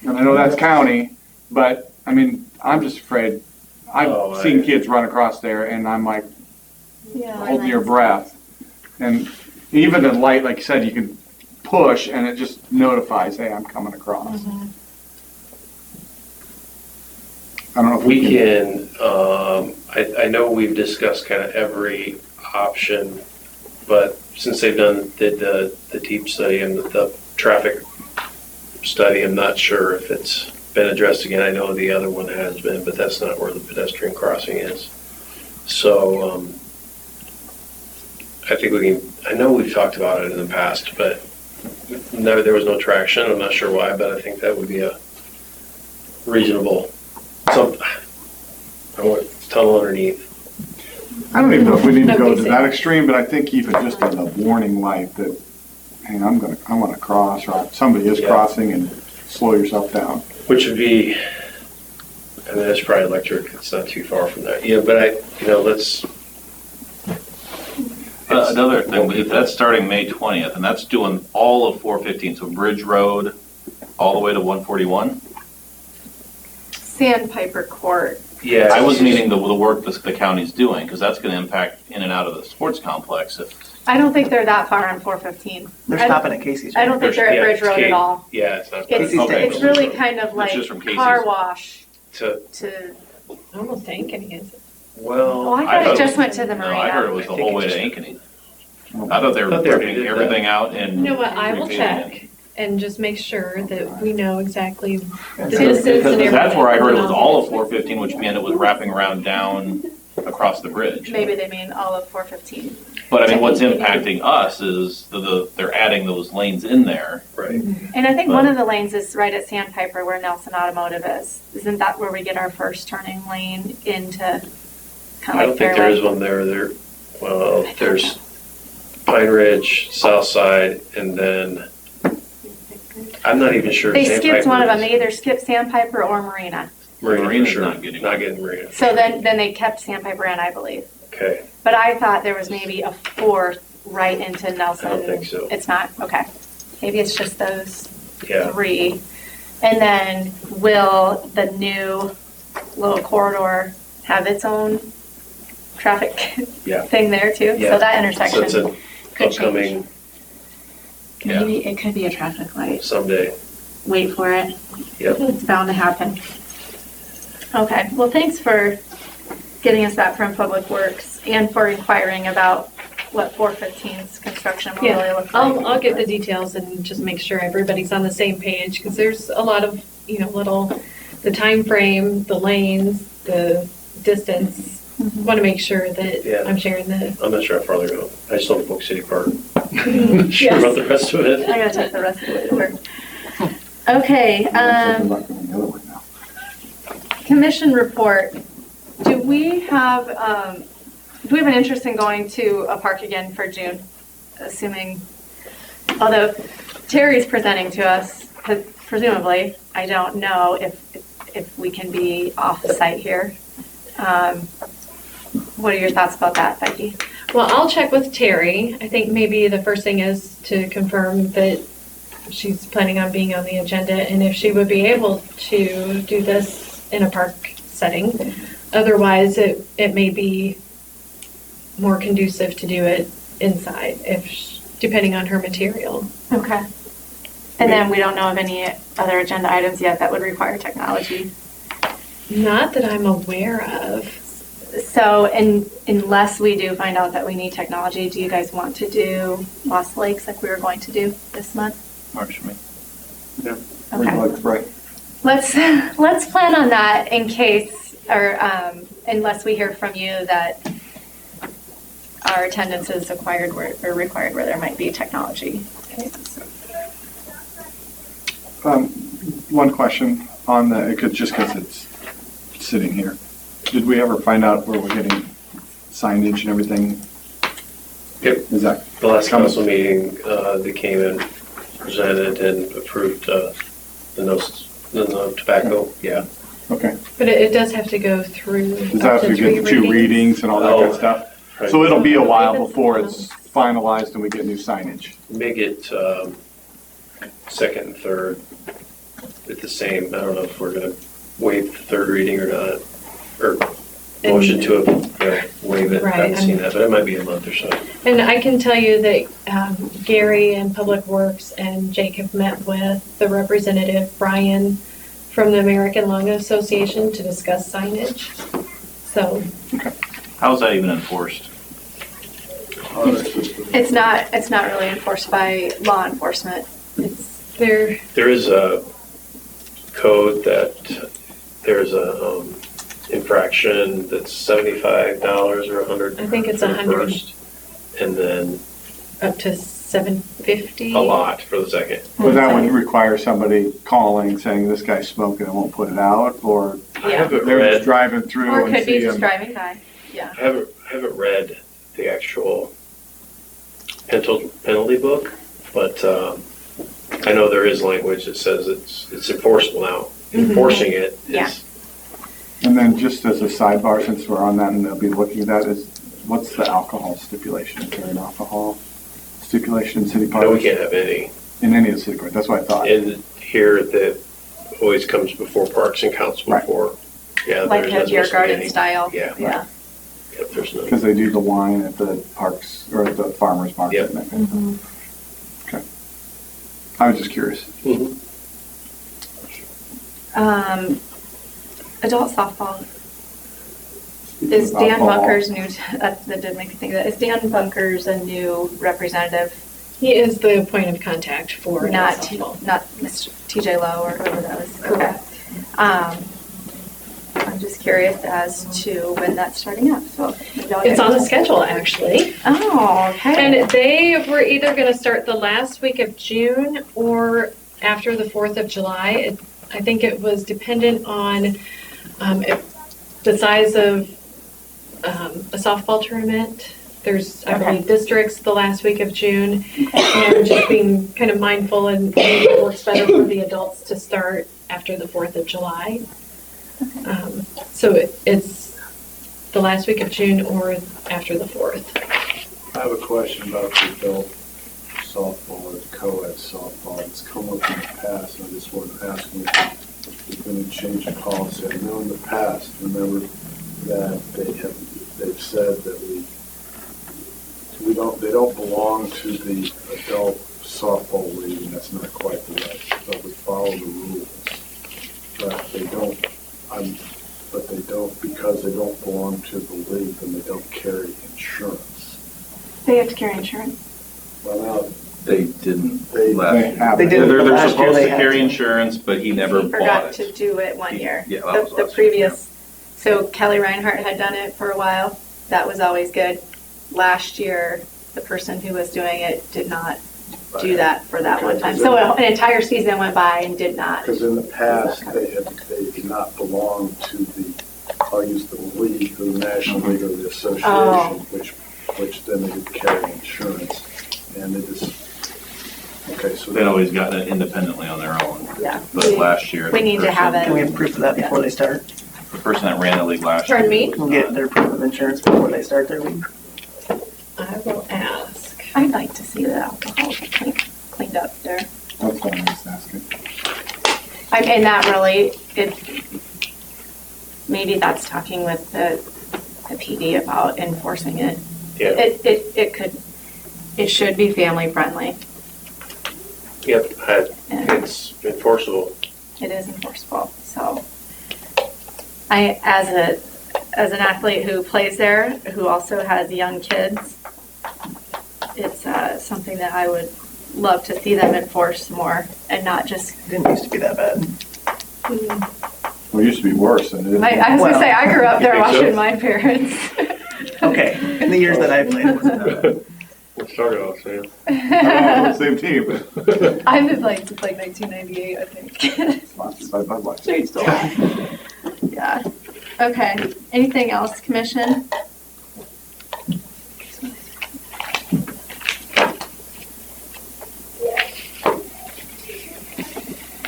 I: And I know that's county, but I mean, I'm just afraid. I've
H: Oh,
I: seen
H: I-
I: kids run across there, and I'm like
C: Yeah.
I: holding your breath. And even a light, like you said, you can push, and it just notifies, hey, I'm coming across. I don't know if
H: We can, I know we've discussed kind of every option, but since did the deep study and the traffic study, I'm not sure if it's been addressed again. I know the other one has been, but that's not where the pedestrian crossing is. So, I think we can, I know we've talked about it in the past, but there was no traction. I'm not sure why, but I think that would be a reasonable, I want tunnel underneath.
I: I don't even know if we need to go
K: Okay,
I: to
K: so-
I: that extreme, but I think even just as a warning light that, hey, I want to cross, or somebody is
H: Yeah.
I: crossing, and slow yourself down.
H: Which would be, I mean, that's probably electric, it's not too far from that. Yeah, but let's.
E: Another thing, if that's starting May 20th, and that's doing all of 415, so Bridge Road all the way to 141?
C: Sandpiper Court.
H: Yeah.
E: I was meaning the work the county's doing, because that's going to impact in and out of the sports complex.
C: I don't think they're that far on 415.
J: They're
C: I don't-
J: stopping at Casey's.
C: I don't think they're at
H: Yeah,
C: Bridge
H: it's
C: Road
H: Kate.
C: at all.
H: Yeah, it's not.
C: It's,
E: Okay.
C: it's really kind of like
E: just from Casey's.
C: car wash
H: To,
C: to,
K: Almost Ankeny, is it?
C: oh,
H: well,
C: I thought it just went to the
E: No, I heard it
C: marina.
E: was the
H: I think
E: whole way
H: it's
E: to
H: just-
E: Ankeny. I thought they were
H: Thought they already
E: ripping
H: did
E: everything out and.
K: You know what, I will
E: repaving it.
K: check and just make sure that we know exactly the
I: Because
K: distance and everything.
E: Because that's where I heard it was
K: and
E: all of 415, which meant it was wrapping around down across the bridge.
C: Maybe they mean all of 415.
E: But I mean, what's impacting us is they're adding those lanes in there.
H: Right.
C: And I think one of the lanes is right at Sandpiper where Nelson Automotive is. Isn't that where we get our first turning lane into
H: I
C: kind of
H: don't
C: like
H: think there
C: Fairway?
H: is one there. Well, there's Pine Ridge, South Side, and then I'm not even sure.
C: They skipped
H: Sandpiper
C: one of them.
H: is-
C: They either skipped Sandpiper or Marina.
H: Marina for
E: Marina's
H: sure.
E: not getting
H: Marina.
C: So then they kept Sandpiper in, I believe.
H: Okay.
C: But I thought there was maybe a fourth right into Nelson.
H: I don't think so.
C: It's not? Okay. Maybe it's just those
H: Yeah.
C: three. And then will the new little corridor have its own traffic
E: Yeah.
C: thing there too?
H: Yeah.
C: So that
H: So
C: intersection
H: it's an
C: could change.
H: upcoming
C: Maybe it could be a traffic light.
H: someday.
C: Wait for it.
H: Yep.
C: It's bound to happen. Okay, well, thanks for getting us that from Public Works and for inquiring about what 415's construction will really look like.
K: I'll get the details and just make sure everybody's on the same page, because there's a lot of, the time frame, the lanes, the distance. Want to make sure that
H: Yeah.
K: I'm sharing the.
H: I'm not sure how far they're going. I just know Polk City Park. Sure about the rest of it.
C: I gotta take the rest of the way to work. Okay,
I: I'm not going the other way now.
C: commission report. Do we have an interest in going to a park again for June? Assuming, although Terry's presenting to us, presumably, I don't know if we can be off the site here. What are your thoughts about that, Becky?
K: Well, I'll check with Terry. I think maybe the first thing is to confirm that she's planning on being on the agenda, and if she would be able to do this in a park setting. Otherwise, it may be more conducive to do it inside, depending on her material.
C: Okay. And then we don't know of any other agenda items yet that would require technology.
K: Not that I'm aware of.
C: So, unless we do find out that we need technology, do you guys want to do Lost Lakes like we were going to do this month?
E: Works for me.
C: Okay.
I: Right.
C: Let's plan on that in case, or unless we hear from you that our attendance is required where there might be technology. Okay.
I: One question on just because it's sitting here. Did we ever find out where we're getting signage and everything?
H: Yep.
I: Is that
H: The last
I: coming?
H: council meeting, they came and presented and approved the no tobacco. Yeah.
I: Okay.
K: But it does have to go through.
I: Does that have to get the two readings and all that kind of stuff?
H: Right.
I: So it'll be a while before it's finalized and we get new signage.
H: Make it second and third at the same. I don't know if we're going to waive the third reading or not, or motion to waive it. I haven't seen that, but it might be a month or so.
K: And I can tell you that Gary and Public Works and Jake have met with the representative, Brian, from the American Lung Association to discuss signage. So.
E: How's that even enforced?
C: It's not really enforced by law enforcement. It's
K: There
H: is a code that there's a infraction that's $75 or $100.
K: I think it's
H: for the
K: $100.
H: first, and then
K: up to $750.
H: a lot for the second.
I: But that would require somebody calling, saying this guy's smoking and won't put it out, or
H: I haven't
I: they're just
H: read.
I: driving through
C: or it
I: and
C: could be
I: see
C: just
I: him.
C: driving by. Yeah.
H: I haven't read the actual penalty book, but I know there is language that says it's enforceable now. Enforcing it
C: Yeah.
H: is,
I: And then just as a sidebar, since we're on that and they'll be looking at that, is what's the alcohol stipulation? Is there an alcohol stipulation in city parks?
H: no, we can't have any.
I: In any of the city parks, that's what I thought.
H: And here that always comes before Parks and Council
I: Right.
H: before. Yeah,
C: Like
H: there's
C: a
H: not
C: beer
H: supposed to be
C: garden
H: any.
C: style.
H: Yeah.
C: Yeah.
H: Yep, there's no.
I: Because they do the wine at the parks, or at the farmer's market.
H: Yep.
I: and that kind of stuff. Okay. I was just curious.
H: Mhm.
C: Adult softball. Is Dan Bunker's new, that did make me think of that. Is Dan Bunker's a new representative?
K: He is the point of contact for
C: Not
K: softball.
C: Mr. TJ Lowe or whoever that was. Okay. I'm just curious as to when that's starting up, so. maybe I'll
K: It's
C: get-
K: on the schedule, actually.
C: Oh, okay.
K: And they were either going to start the last week of June or after the 4th of July. I think it was dependent on the size of a softball tournament. There's, I believe, districts the last week of June. And just being kind of mindful, and maybe it works better for the adults to start after the 4th of July. So it's the last week of June or after the 4th.
G: I have a question about the adult softball or the co-ed softball. It's come up in the past, and I just wanted to ask you if there's been a change in policy. I know in the past, remember that they've said that they don't belong to the adult softball league, and that's not quite the right, but we follow the rules. But they don't, because they don't belong to the league, then they don't carry insurance.
C: They have to carry insurance.
G: Well, now,
E: They didn't.
G: they,
I: have
J: They
I: it.
J: did.
E: They're
J: Last year
E: supposed
J: they
E: to
J: had
E: carry
J: to.
E: insurance, but he never
C: He forgot
E: bought
C: to
E: it.
C: do it one year.
E: Yeah, that was
C: The
E: last year,
C: previous, so Kelly Reinhardt had done it for a while. That was always good. Last year, the person who was doing it did not do that for that one time. So an entire season went by and did not.
G: because in the past, they did not belong to the, I'll use the league, the National League or the association,
C: Oh.
G: which then they would carry insurance. And they just, okay, so.
E: They'd always gotten it independently on their own.
C: Yeah.
E: But last year.
C: We
E: the
C: need to have
E: person-
J: Can we have proof of that before they start?
E: The person that ran the league last year.
K: Pardon me?
J: We'll get their proof of insurance before they start their league.
K: I will ask.
C: I'd like to see the alcohol cleaned up there.
I: That's what I was asking.
C: And that really, maybe that's talking with the PD about enforcing it.
H: Yeah.
C: It should be family friendly.
H: Yep,
C: And
H: it's enforceable.
C: it is enforceable, so. As an athlete who plays there, who also has young kids, it's something that I would love to see them enforce more and not just,
J: It didn't used to be that bad.
I: Well, it used to be worse than it is.
C: I was gonna say, I grew up there
H: You think so?
C: watching my parents.
J: Okay, in the years that I played, it wasn't that bad.
H: We'll start it off, Sam.
I: I don't know if it's the same team.
C: I've been playing since like 1998, I think.
I: Sponsored by Budweiser.
C: So you still are. Yeah. Okay. Anything else, Commission?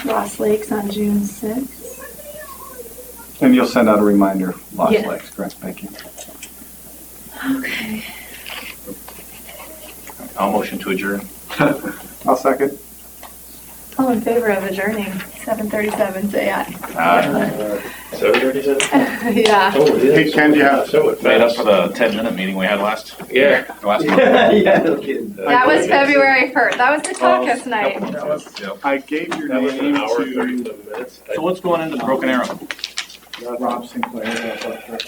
C: Lost Lakes on June 6th.
I: And you'll send out a reminder, Lost
C: Yeah.
I: Lakes, correct? Thank you.
C: Okay.
E: I'll motion to adjourn.
I: I'll second.
C: All in favor of adjourning, 7:37, say aye.
H: 7:37?
C: Yeah.
H: Oh, it is.
I: Hey, Ken, do you have-
H: So it
E: Made up
H: fast.
E: for the 10-minute meeting we had last
H: Yeah.
E: month.
A: Yeah, no kidding.
C: That was February 1st. That was the caucus night.
E: Yep.
I: I gave your
H: That was
I: name
H: an hour,
I: to
H: 37 minutes.
E: So what's going into Broken Arrow?
I: Rob Sinclair, our director.